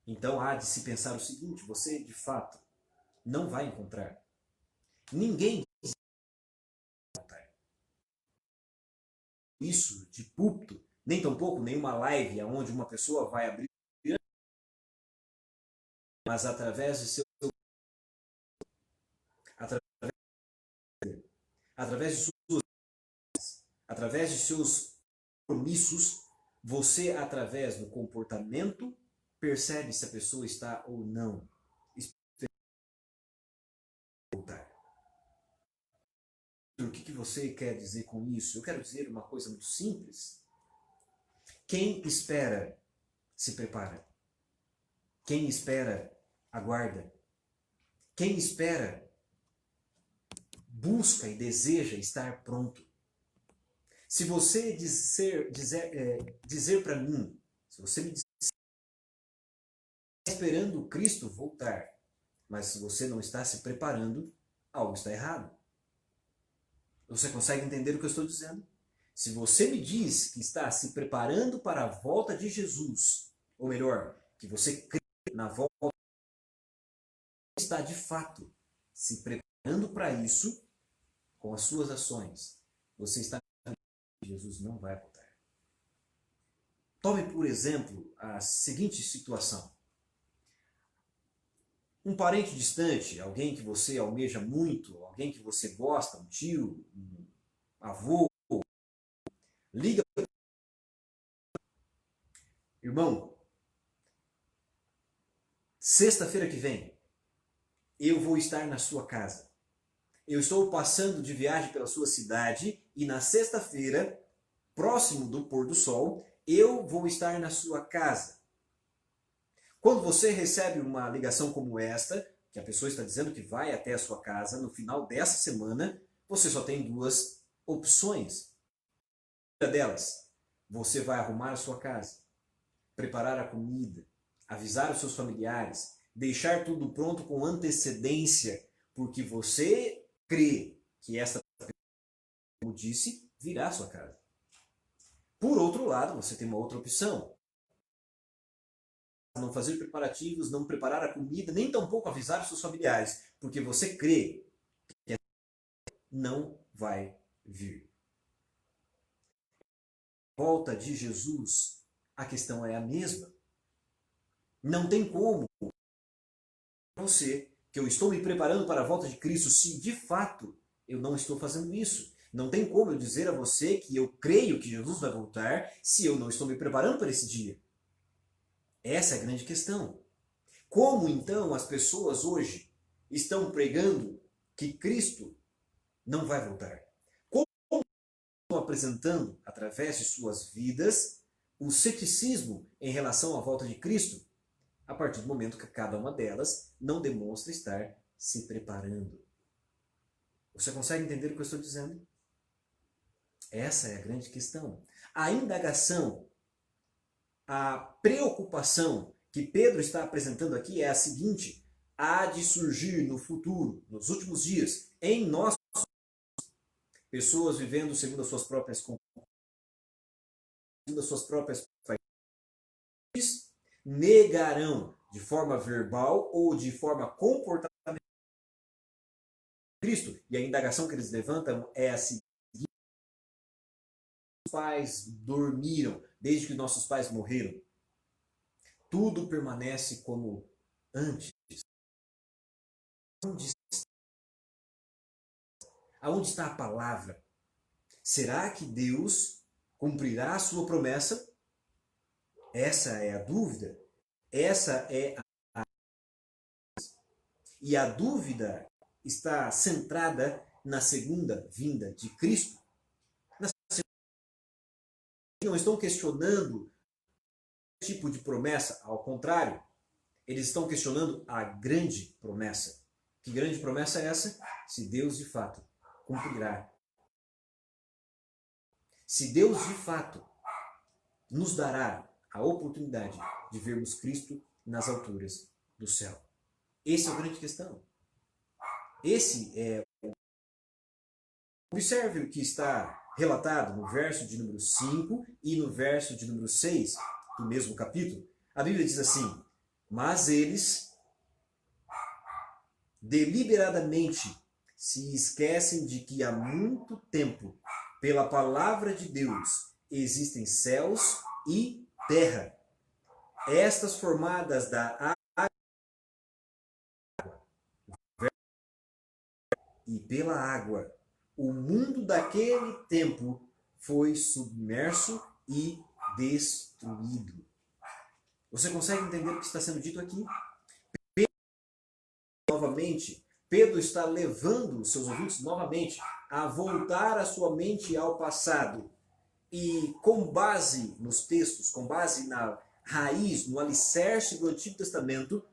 Então há de se pensar o seguinte: você de fato não vai encontrar ninguém isso de púlpito, nem tampouco nenhuma live onde uma pessoa vai abrir, mas através de seu através de seus compromissos, você através do comportamento percebe se a pessoa está ou não voltar. O que você quer dizer com isso? Eu quero dizer uma coisa muito simples. Quem espera se prepara. Quem espera aguarda. Quem espera busca e deseja estar pronto. Se você dizer para mim, se você me disser esperando Cristo voltar, mas se você não está se preparando, algo está errado. Você consegue entender o que eu estou dizendo? Se você me diz que está se preparando para a volta de Jesus, ou melhor, que você crê na volta, está de fato se preparando para isso com as suas ações. Você está que Jesus não vai voltar. Tome, por exemplo, a seguinte situação. Um parente distante, alguém que você almeja muito, alguém que você gosta, um tio, um avô, liga. Irmão, sexta-feira que vem, eu vou estar na sua casa. Eu estou passando de viagem pela sua cidade e na sexta-feira, próximo do pôr do sol, eu vou estar na sua casa. Quando você recebe uma ligação como esta, que a pessoa está dizendo que vai até a sua casa no final dessa semana, você só tem duas opções. Uma delas, você vai arrumar a sua casa, preparar a comida, avisar os seus familiares, deixar tudo pronto com antecedência, porque você crê que esta pessoa, como disse, virá à sua casa. Por outro lado, você tem uma outra opção. Não fazer preparativos, não preparar a comida, nem tampouco avisar os seus familiares, porque você crê que não vai vir. A volta de Jesus, a questão é a mesma. Não tem como você que eu estou me preparando para a volta de Cristo se de fato eu não estou fazendo isso. Não tem como eu dizer a você que eu creio que Jesus vai voltar se eu não estou me preparando para esse dia. Essa é a grande questão. Como então as pessoas hoje estão pregando que Cristo não vai voltar? Como estão apresentando, através de suas vidas, o ceticismo em relação à volta de Cristo? A partir do momento que cada uma delas não demonstra estar se preparando. Você consegue entender o que eu estou dizendo? Essa é a grande questão. A indagação, a preocupação que Pedro está apresentando aqui é a seguinte: há de surgir no futuro, nos últimos dias, em nós, pessoas vivendo segundo as suas próprias paixões, negarão de forma verbal ou de forma comportamental Cristo. E a indagação que eles levantam é a seguinte: os pais dormiram desde que nossos pais morreram. Tudo permanece como antes. Aonde está a palavra? Será que Deus cumprirá a sua promessa? Essa é a dúvida. Essa é a... E a dúvida está centrada na segunda vinda de Cristo. Não estão questionando o tipo de promessa, ao contrário, eles estão questionando a grande promessa. Que grande promessa é essa? Se Deus de fato cumprirá. Se Deus de fato nos dará a oportunidade de vermos Cristo nas alturas do céu. Essa é a grande questão. Esse é... Observe o que está relatado no verso de número 5 e no verso de número 6 do mesmo capítulo. A Bíblia diz assim: mas eles deliberadamente se esquecem de que há muito tempo, pela palavra de Deus, existem céus e terra, estas formadas da água e pela água. O mundo daquele tempo foi submerso e destruído. Você consegue entender o que está sendo dito aqui? Novamente, Pedro está levando os seus ouvintes novamente a voltar a sua mente ao passado. E com base nos textos, com base na raiz, no alicerce do Antigo Testamento,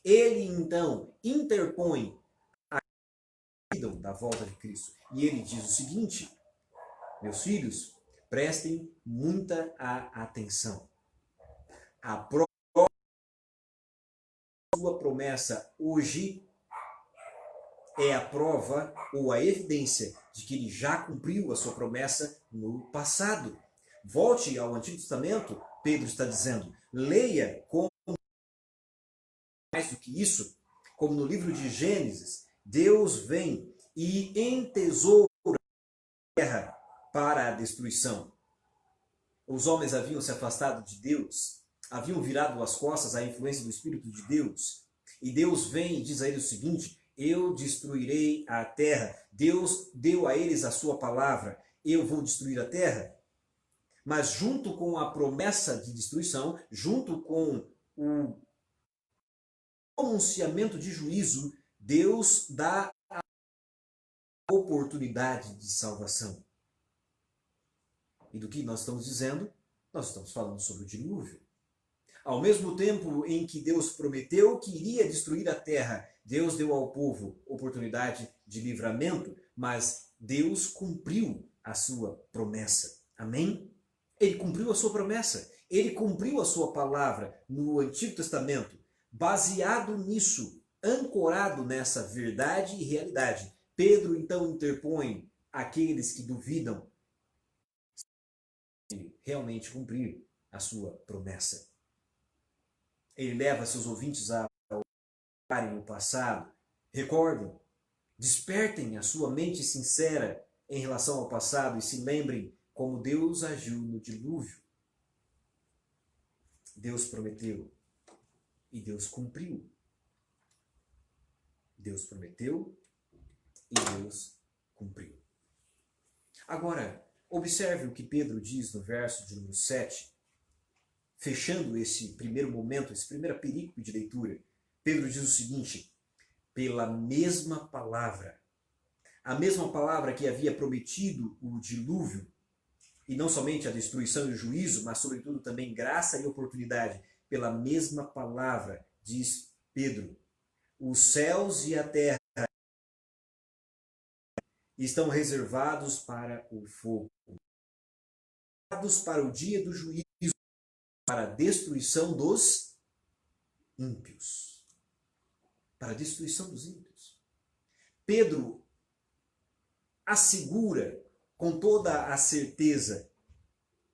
ele então interpõe a vida da volta de Cristo. E ele diz o seguinte: meus filhos, prestem muita atenção. A sua promessa hoje é a prova ou a evidência de que ele já cumpriu a sua promessa no passado. Volte ao Antigo Testamento, Pedro está dizendo, Leia como mais do que isso, como no livro de Gênesis, Deus vem e entesoura a terra para a destruição. Os homens haviam se afastado de Deus, haviam virado as costas à influência do Espírito de Deus. E Deus vem e diz a eles o seguinte: eu destruirei a terra. Deus deu a eles a sua palavra: eu vou destruir a terra. Mas junto com a promessa de destruição, junto com o pronunciamento de juízo, Deus dá a oportunidade de salvação. E do que nós estamos dizendo? Nós estamos falando sobre o dilúvio. Ao mesmo tempo em que Deus prometeu que iria destruir a terra, Deus deu ao povo oportunidade de livramento, mas Deus cumpriu a sua promessa. Amém? Ele cumpriu a sua promessa. Ele cumpriu a sua palavra no Antigo Testamento. Baseado nisso, ancorado nessa verdade e realidade, Pedro então interpõe aqueles que duvidam de realmente cumprir a sua promessa. Ele leva seus ouvintes a olharem o passado, recordem, despertem a sua mente sincera em relação ao passado e se lembrem como Deus agiu no dilúvio. Deus prometeu e Deus cumpriu. Deus prometeu e Deus cumpriu. Agora, observe o que Pedro diz no verso de número 7, fechando esse primeiro momento, esse primeiro perícope de leitura. Pedro diz o seguinte: pela mesma palavra, a mesma palavra que havia prometido o dilúvio, e não somente a destruição e o juízo, mas sobretudo também graça e oportunidade, pela mesma palavra, diz Pedro, os céus e a terra estão reservados para o fogo, reservados para o dia do juízo, para a destruição dos ímpios. Para a destruição dos ímpios. Pedro assegura com toda a certeza,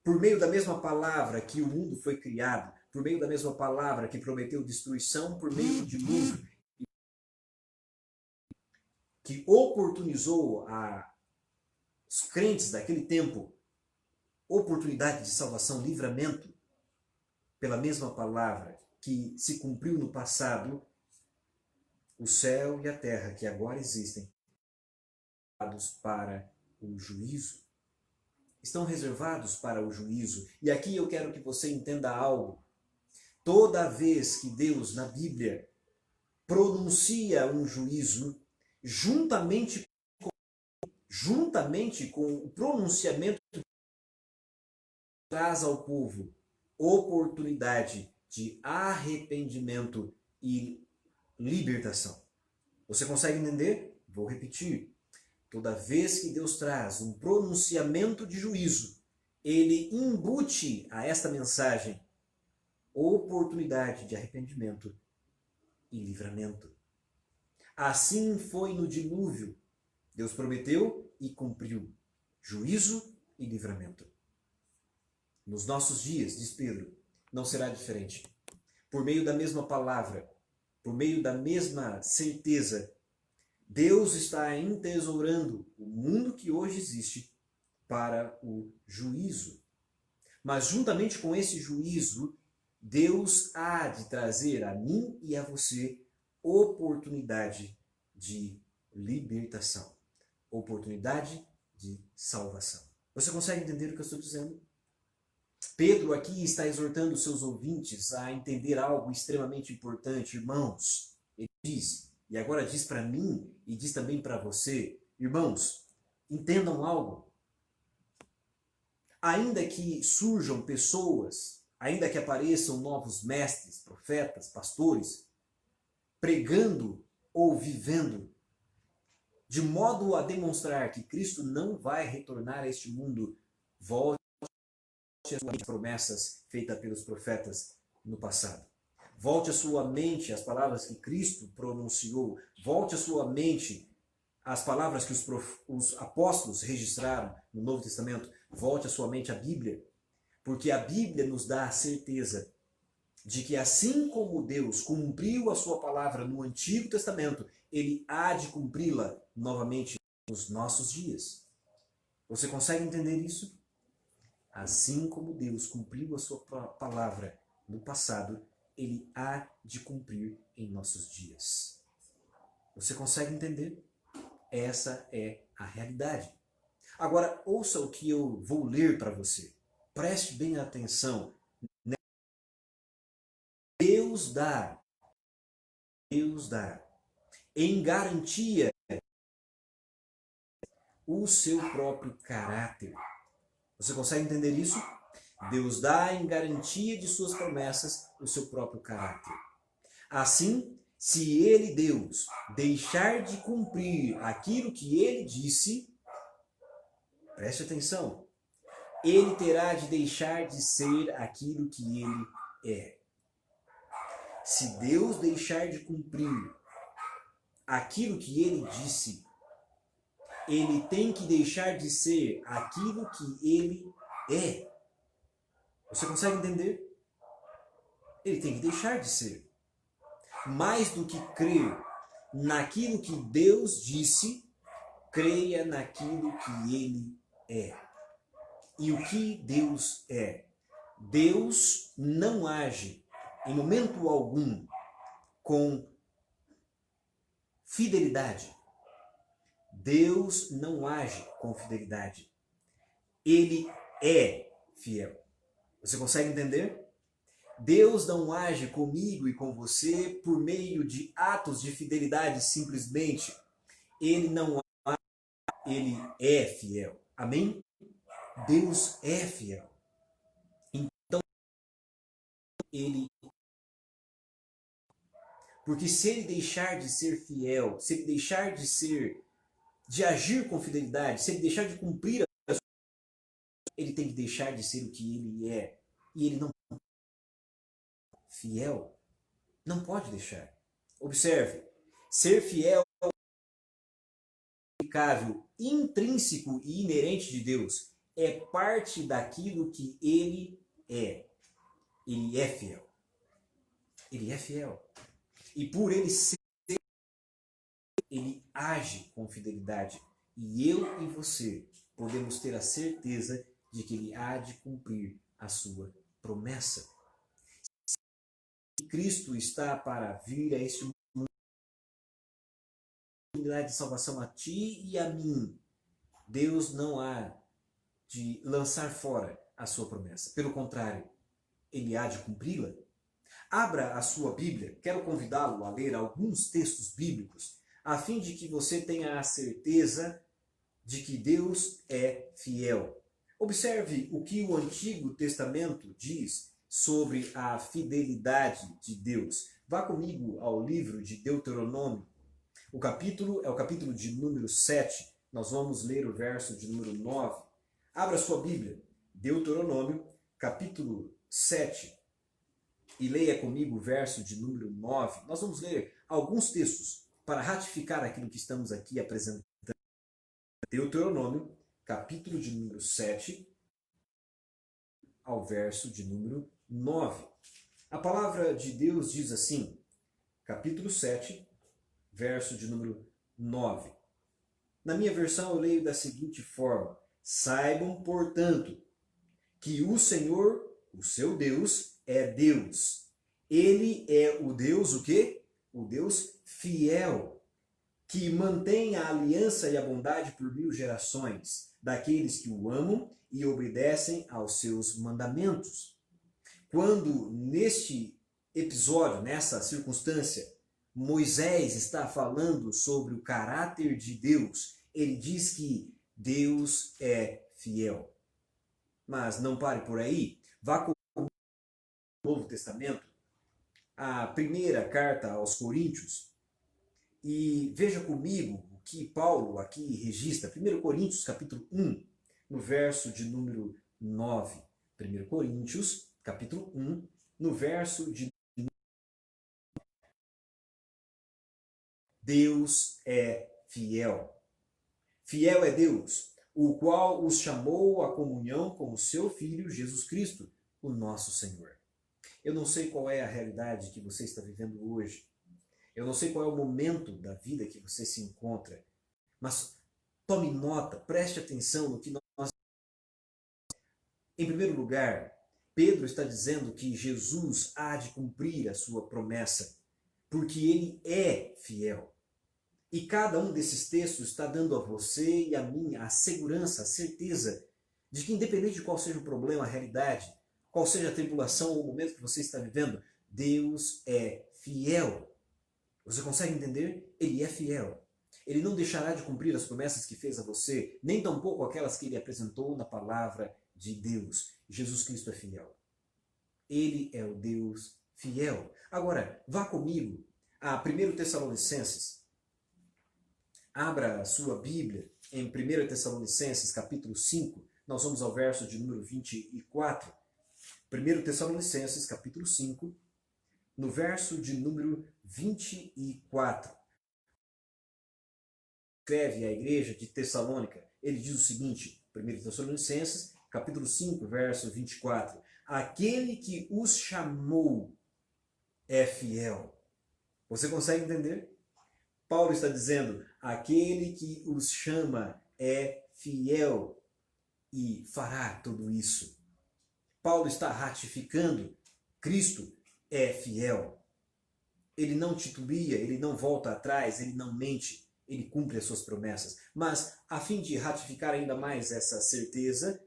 por meio da mesma palavra que o mundo foi criado, por meio da mesma palavra que prometeu destruição por meio do dilúvio, que oportunizou os crentes daquele tempo oportunidade de salvação, livramento, pela mesma palavra que se cumpriu no passado, o céu e a terra que agora existem para o juízo. Estão reservados para o juízo. E aqui eu quero que você entenda algo. Toda vez que Deus, na Bíblia, pronuncia um juízo, juntamente com o pronunciamento, traz ao povo oportunidade de arrependimento e libertação. Você consegue entender? Vou repetir. Toda vez que Deus traz um pronunciamento de juízo, ele embute a esta mensagem oportunidade de arrependimento e livramento. Assim foi no dilúvio. Deus prometeu e cumpriu juízo e livramento. Nos nossos dias, diz Pedro, não será diferente. Por meio da mesma palavra, por meio da mesma certeza, Deus está entesourando o mundo que hoje existe para o juízo. Mas juntamente com esse juízo, Deus há de trazer a mim e a você oportunidade de libertação, oportunidade de salvação. Você consegue entender o que eu estou dizendo? Pedro aqui está exortando seus ouvintes a entender algo extremamente importante, irmãos. Ele diz, e agora diz para mim e diz também para você, irmãos, entendam algo. Ainda que surjam pessoas, ainda que apareçam novos mestres, profetas, pastores, pregando ou vivendo, de modo a demonstrar que Cristo não vai retornar a este mundo, volte às promessas feitas pelos profetas no passado. Volte à sua mente as palavras que Cristo pronunciou. Volte à sua mente as palavras que os apóstolos registraram no Novo Testamento. Volte à sua mente a Bíblia, porque a Bíblia nos dá a certeza de que assim como Deus cumpriu a sua palavra no Antigo Testamento, ele há de cumpri-la novamente nos nossos dias. Você consegue entender isso? Assim como Deus cumpriu a sua palavra no passado, ele há de cumprir em nossos dias. Você consegue entender? Essa é a realidade. Agora, ouça o que eu vou ler para você. Preste bem atenção. Deus dá, em garantia o seu próprio caráter. Você consegue entender isso? Deus dá em garantia de suas promessas o seu próprio caráter. Assim, se ele, Deus, deixar de cumprir aquilo que ele disse, preste atenção, ele terá de deixar de ser aquilo que ele é. Se Deus deixar de cumprir aquilo que ele disse, ele tem que deixar de ser aquilo que ele é. Você consegue entender? Ele tem que deixar de ser. Mais do que crer naquilo que Deus disse, creia naquilo que ele é. E o que Deus é? Deus não age em momento algum com fidelidade. Deus não age com fidelidade. Ele é fiel. Você consegue entender? Deus não age comigo e com você por meio de atos de fidelidade simplesmente. Ele não age, ele é fiel. Amém? Deus é fiel. Então, ele... Porque se ele deixar de ser fiel, se ele deixar de agir com fidelidade, se ele deixar de cumprir, ele tem que deixar de ser o que ele é. E ele não fiel, não pode deixar. Observe, ser fiel é intrínseco e inerente de Deus. É parte daquilo que ele é. Ele é fiel. Ele é fiel. E por ele ser, ele age com fidelidade. E eu e você podemos ter a certeza de que ele há de cumprir a sua promessa. Cristo está para vir a este mundo de salvação a ti e a mim. Deus não há de lançar fora a sua promessa. Pelo contrário, ele há de cumpri-la. Abra a sua Bíblia. Quero convidá-lo a ler alguns textos bíblicos, a fim de que você tenha a certeza de que Deus é fiel. Observe o que o Antigo Testamento diz sobre a fidelidade de Deus. Vá comigo ao livro de Deuteronômio. O capítulo é o capítulo de número 7. Nós vamos ler o verso de número 9. Abra sua Bíblia. Deuteronômio, capítulo 7. E leia comigo o verso de número 9. Nós vamos ler alguns textos para ratificar aquilo que estamos aqui apresentando. Deuteronômio, capítulo de número 7, ao verso de número 9. A palavra de Deus diz assim, capítulo 7, verso de número 9. Na minha versão eu leio da seguinte forma: saibam, portanto, que o Senhor, o seu Deus, é Deus. Ele é o Deus, o quê? O Deus fiel, que mantém a aliança e a bondade por 1000 gerações, daqueles que o amam e obedecem aos seus mandamentos. Quando neste episódio, nessa circunstância, Moisés está falando sobre o caráter de Deus, ele diz que Deus é fiel. Mas não pare por aí, vá com o Novo Testamento, a primeira carta aos Coríntios, e veja comigo o que Paulo aqui registra. 1 Coríntios, capítulo 1, no verso de número 9. 1 Coríntios, capítulo 1, no verso de... Deus é fiel. Fiel é Deus, o qual os chamou à comunhão com o seu Filho, Jesus Cristo, o nosso Senhor. Eu não sei qual é a realidade que você está vivendo hoje. Eu não sei qual é o momento da vida que você se encontra. Mas tome nota, preste atenção no que nós... Em primeiro lugar, Pedro está dizendo que Jesus há de cumprir a sua promessa, porque ele é fiel. E cada um desses textos está dando a você e a mim a segurança, a certeza de que, independente de qual seja o problema, a realidade, qual seja a tribulação ou o momento que você está vivendo, Deus é fiel. Você consegue entender? Ele é fiel. Ele não deixará de cumprir as promessas que fez a você, nem tampouco aquelas que ele apresentou na palavra de Deus. Jesus Cristo é fiel. Ele é o Deus fiel. Agora, vá comigo a 1 Tessalonicenses. Abra a sua Bíblia em 1 Tessalonicenses, capítulo 5. Nós vamos ao verso de número 24. 1 Tessalonicenses, capítulo 5, no verso de número 24. Escreve à igreja de Tessalônica. Ele diz o seguinte, 1 Tessalonicenses, capítulo 5, verso 24. Aquele que os chamou é fiel. Você consegue entender? Paulo está dizendo, aquele que os chama é fiel e fará tudo isso. Paulo está ratificando, Cristo é fiel. Ele não titubia, ele não volta atrás, ele não mente, ele cumpre as suas promessas. Mas, a fim de ratificar ainda mais essa certeza,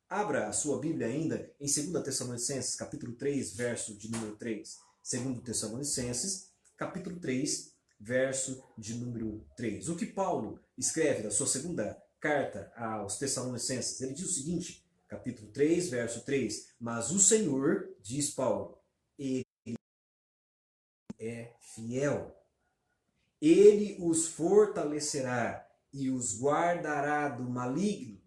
abra a sua Bíblia ainda em 2 Tessalonicenses, capítulo 3, verso de número 3. 2 Tessalonicenses, capítulo 3, verso de número 3. O que Paulo escreve na sua segunda carta aos Tessalonicenses? Ele diz o seguinte, capítulo 3, verso 3. Mas o Senhor, diz Paulo, ele é fiel. Ele os fortalecerá e os guardará do maligno.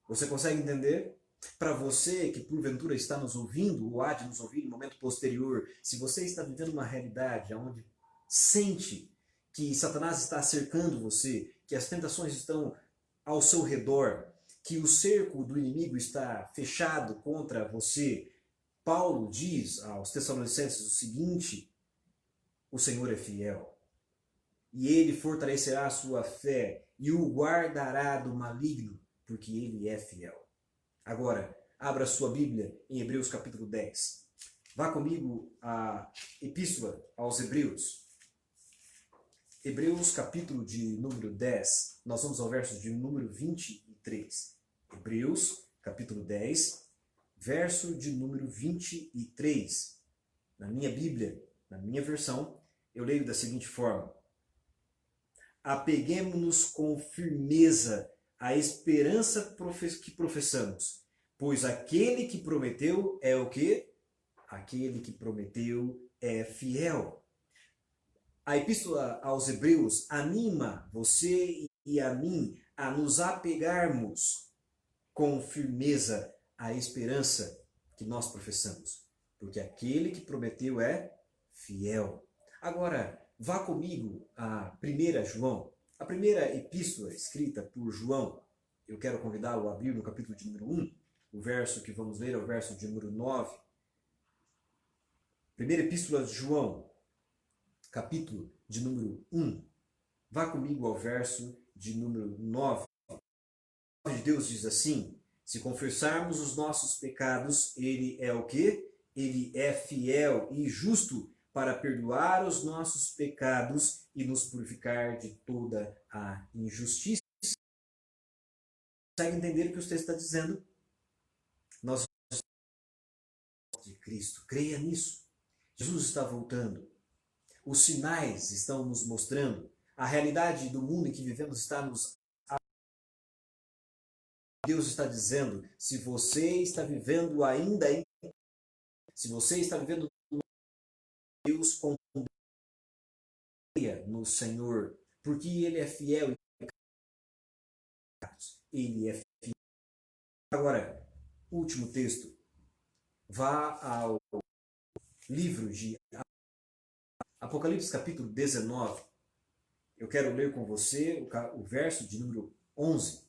Você consegue entender? Para você que porventura está nos ouvindo ou há de nos ouvir em momento posterior, se você está vivendo uma realidade onde sente que Satanás está cercando você, que as tentações estão ao seu redor, que o cerco do inimigo está fechado contra você, Paulo diz aos Tessalonicenses o seguinte, o Senhor é fiel. E ele fortalecerá a sua fé e o guardará do maligno, porque ele é fiel. Agora, abra sua Bíblia em Hebreus capítulo 10. Vá comigo à Epístola aos Hebreus. Hebreus capítulo de número 10. Nós vamos ao verso de número 23. Hebreus capítulo 10, verso de número 23. Na minha Bíblia, na minha versão, eu leio da seguinte forma. Apeguemo-nos com firmeza à esperança que professamos, pois aquele que prometeu é o quê? Aquele que prometeu é fiel. A Epístola aos Hebreus anima você e a mim a nos apegarmos com firmeza à esperança que nós professamos, porque aquele que prometeu é fiel. Agora, vá comigo a 1 João, a primeira epístola escrita por João. Eu quero convidá-lo a abrir no capítulo de número 1, o verso que vamos ler é o verso de número 9. Primeira epístola de João, capítulo de número 1. Vá comigo ao verso de número 9. A palavra de Deus diz assim, se confessarmos os nossos pecados, ele é o quê? Ele é fiel e justo para perdoar os nossos pecados e nos purificar de toda a injustiça. Consegue entender o que o texto está dizendo? Nós somos de Cristo. Creia nisso. Jesus está voltando. Os sinais estão nos mostrando. A realidade do mundo em que vivemos está nos... Deus está dizendo, se você está vivendo ainda em... Se você está vivendo Deus com no Senhor, porque Ele é fiel e Ele é fiel. Agora, último texto. Vá ao livro de Apocalipse capítulo 19. Eu quero ler com você o verso de número 11.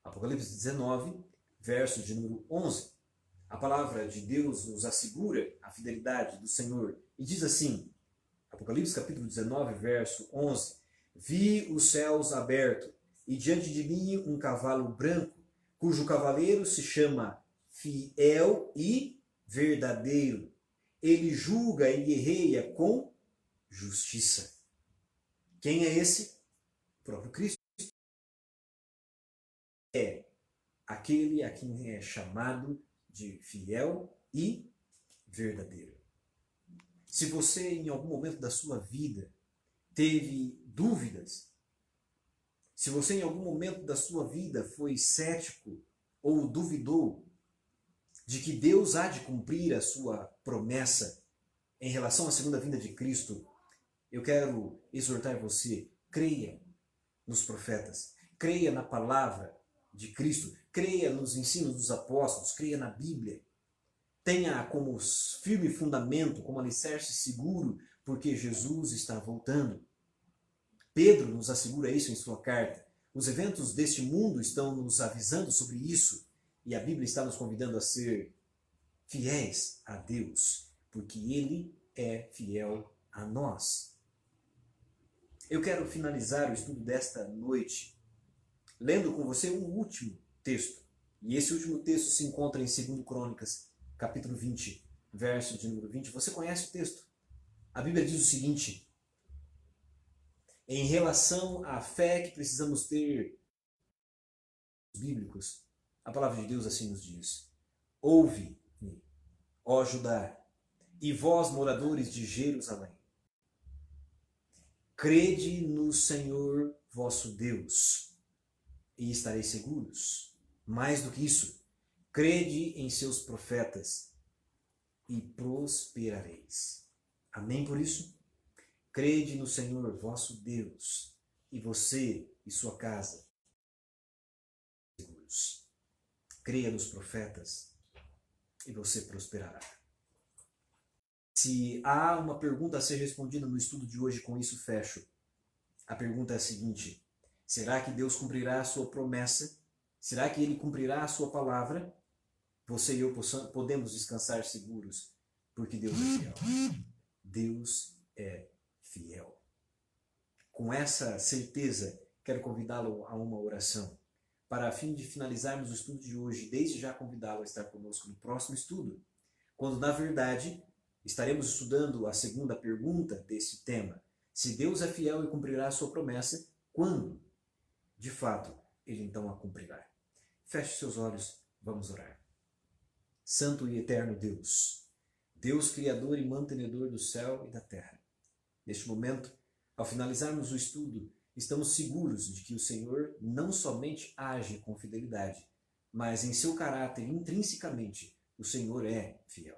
Apocalipse 19, verso de número 11. A palavra de Deus nos assegura a fidelidade do Senhor e diz assim, Apocalipse capítulo 19, verso 11, vi os céus abertos e diante de mim um cavalo branco, cujo cavaleiro se chama Fiel e Verdadeiro. Ele julga e guerreia com justiça. Quem é esse? O próprio Cristo. É aquele a quem é chamado de fiel e verdadeiro. Se você em algum momento da sua vida teve dúvidas, se você em algum momento da sua vida foi cético ou duvidou de que Deus há de cumprir a sua promessa em relação à segunda vinda de Cristo, eu quero exortar você, creia nos profetas, creia na palavra de Cristo, creia nos ensinos dos apóstolos, creia na Bíblia. Tenha como firme fundamento, como alicerce seguro, porque Jesus está voltando. Pedro nos assegura isso em sua carta. Os eventos deste mundo estão nos avisando sobre isso, e a Bíblia está nos convidando a ser fiéis a Deus, porque Ele é fiel a nós. Eu quero finalizar o estudo desta noite lendo com você um último texto. E esse último texto se encontra em 2 Crônicas, capítulo 20, verso de número 20. Você conhece o texto? A Bíblia diz o seguinte: em relação à fé que precisamos ter bíblicos, a palavra de Deus assim nos diz: ouve-me, ó Judá, e vós, moradores de Jerusalém, crede no Senhor vosso Deus, e estareis seguros. Mais do que isso, crede em seus profetas, e prosperareis. Amém por isso? Crede no Senhor vosso Deus, e você e sua casa seguros. Creia nos profetas, e você prosperará. Se há uma pergunta a ser respondida no estudo de hoje, com isso fecho. A pergunta é a seguinte: será que Deus cumprirá a sua promessa? Será que Ele cumprirá a sua palavra? Você e eu podemos descansar seguros, porque Deus é fiel. Deus é fiel. Com essa certeza, quero convidá-lo a uma oração, para a fim de finalizarmos o estudo de hoje, desde já convidá-lo a estar conosco no próximo estudo, quando na verdade estaremos estudando a segunda pergunta desse tema: se Deus é fiel e cumprirá a sua promessa, quando, de fato, Ele então a cumprirá? Feche seus olhos, vamos orar. Santo e eterno Deus, Deus Criador e mantenedor do céu e da terra, neste momento, ao finalizarmos o estudo, estamos seguros de que o Senhor não somente age com fidelidade, mas em seu caráter, intrinsecamente, o Senhor é fiel.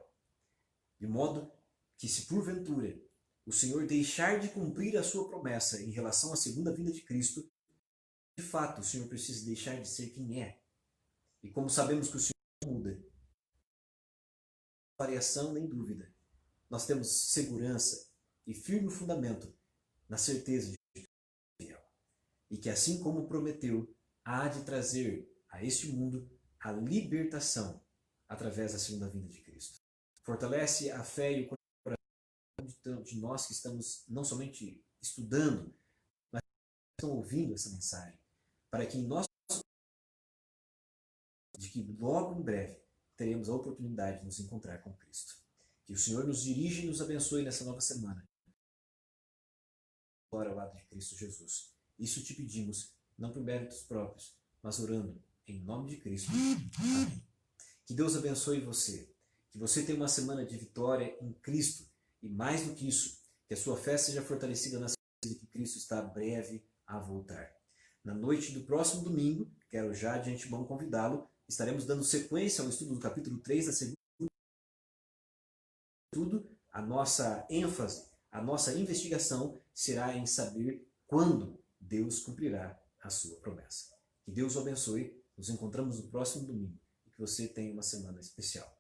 De modo que, se porventura o Senhor deixar de cumprir a sua promessa em relação à segunda vinda de Cristo, de fato o Senhor precisa deixar de ser quem é. E como sabemos que o Senhor não muda, não há variação nem dúvida, nós temos segurança e firme fundamento na certeza de que é fiel. E que, assim como prometeu, há de trazer a este mundo a libertação através da segunda vinda de Cristo. Fortalece a fé e o coração de nós que estamos não somente estudando, mas estão ouvindo essa mensagem, para que em nosso de que logo em breve teremos a oportunidade de nos encontrar com Cristo. Que o Senhor nos dirija e nos abençoe nessa nova semana. Glória ao lado de Cristo Jesus. Isso te pedimos, não por méritos próprios, mas orando em nome de Cristo. Amém. Que Deus abençoe você. Que você tenha uma semana de vitória em Cristo. E mais do que isso, que a sua fé seja fortalecida na certeza de que Cristo está breve a voltar. Na noite do próximo domingo, quero já de antemão convidá-lo, estaremos dando sequência ao estudo do capítulo 3 da segunda. A nossa ênfase, a nossa investigação será em saber quando Deus cumprirá a sua promessa. Que Deus o abençoe. Nos encontramos no próximo domingo e que você tenha uma semana especial.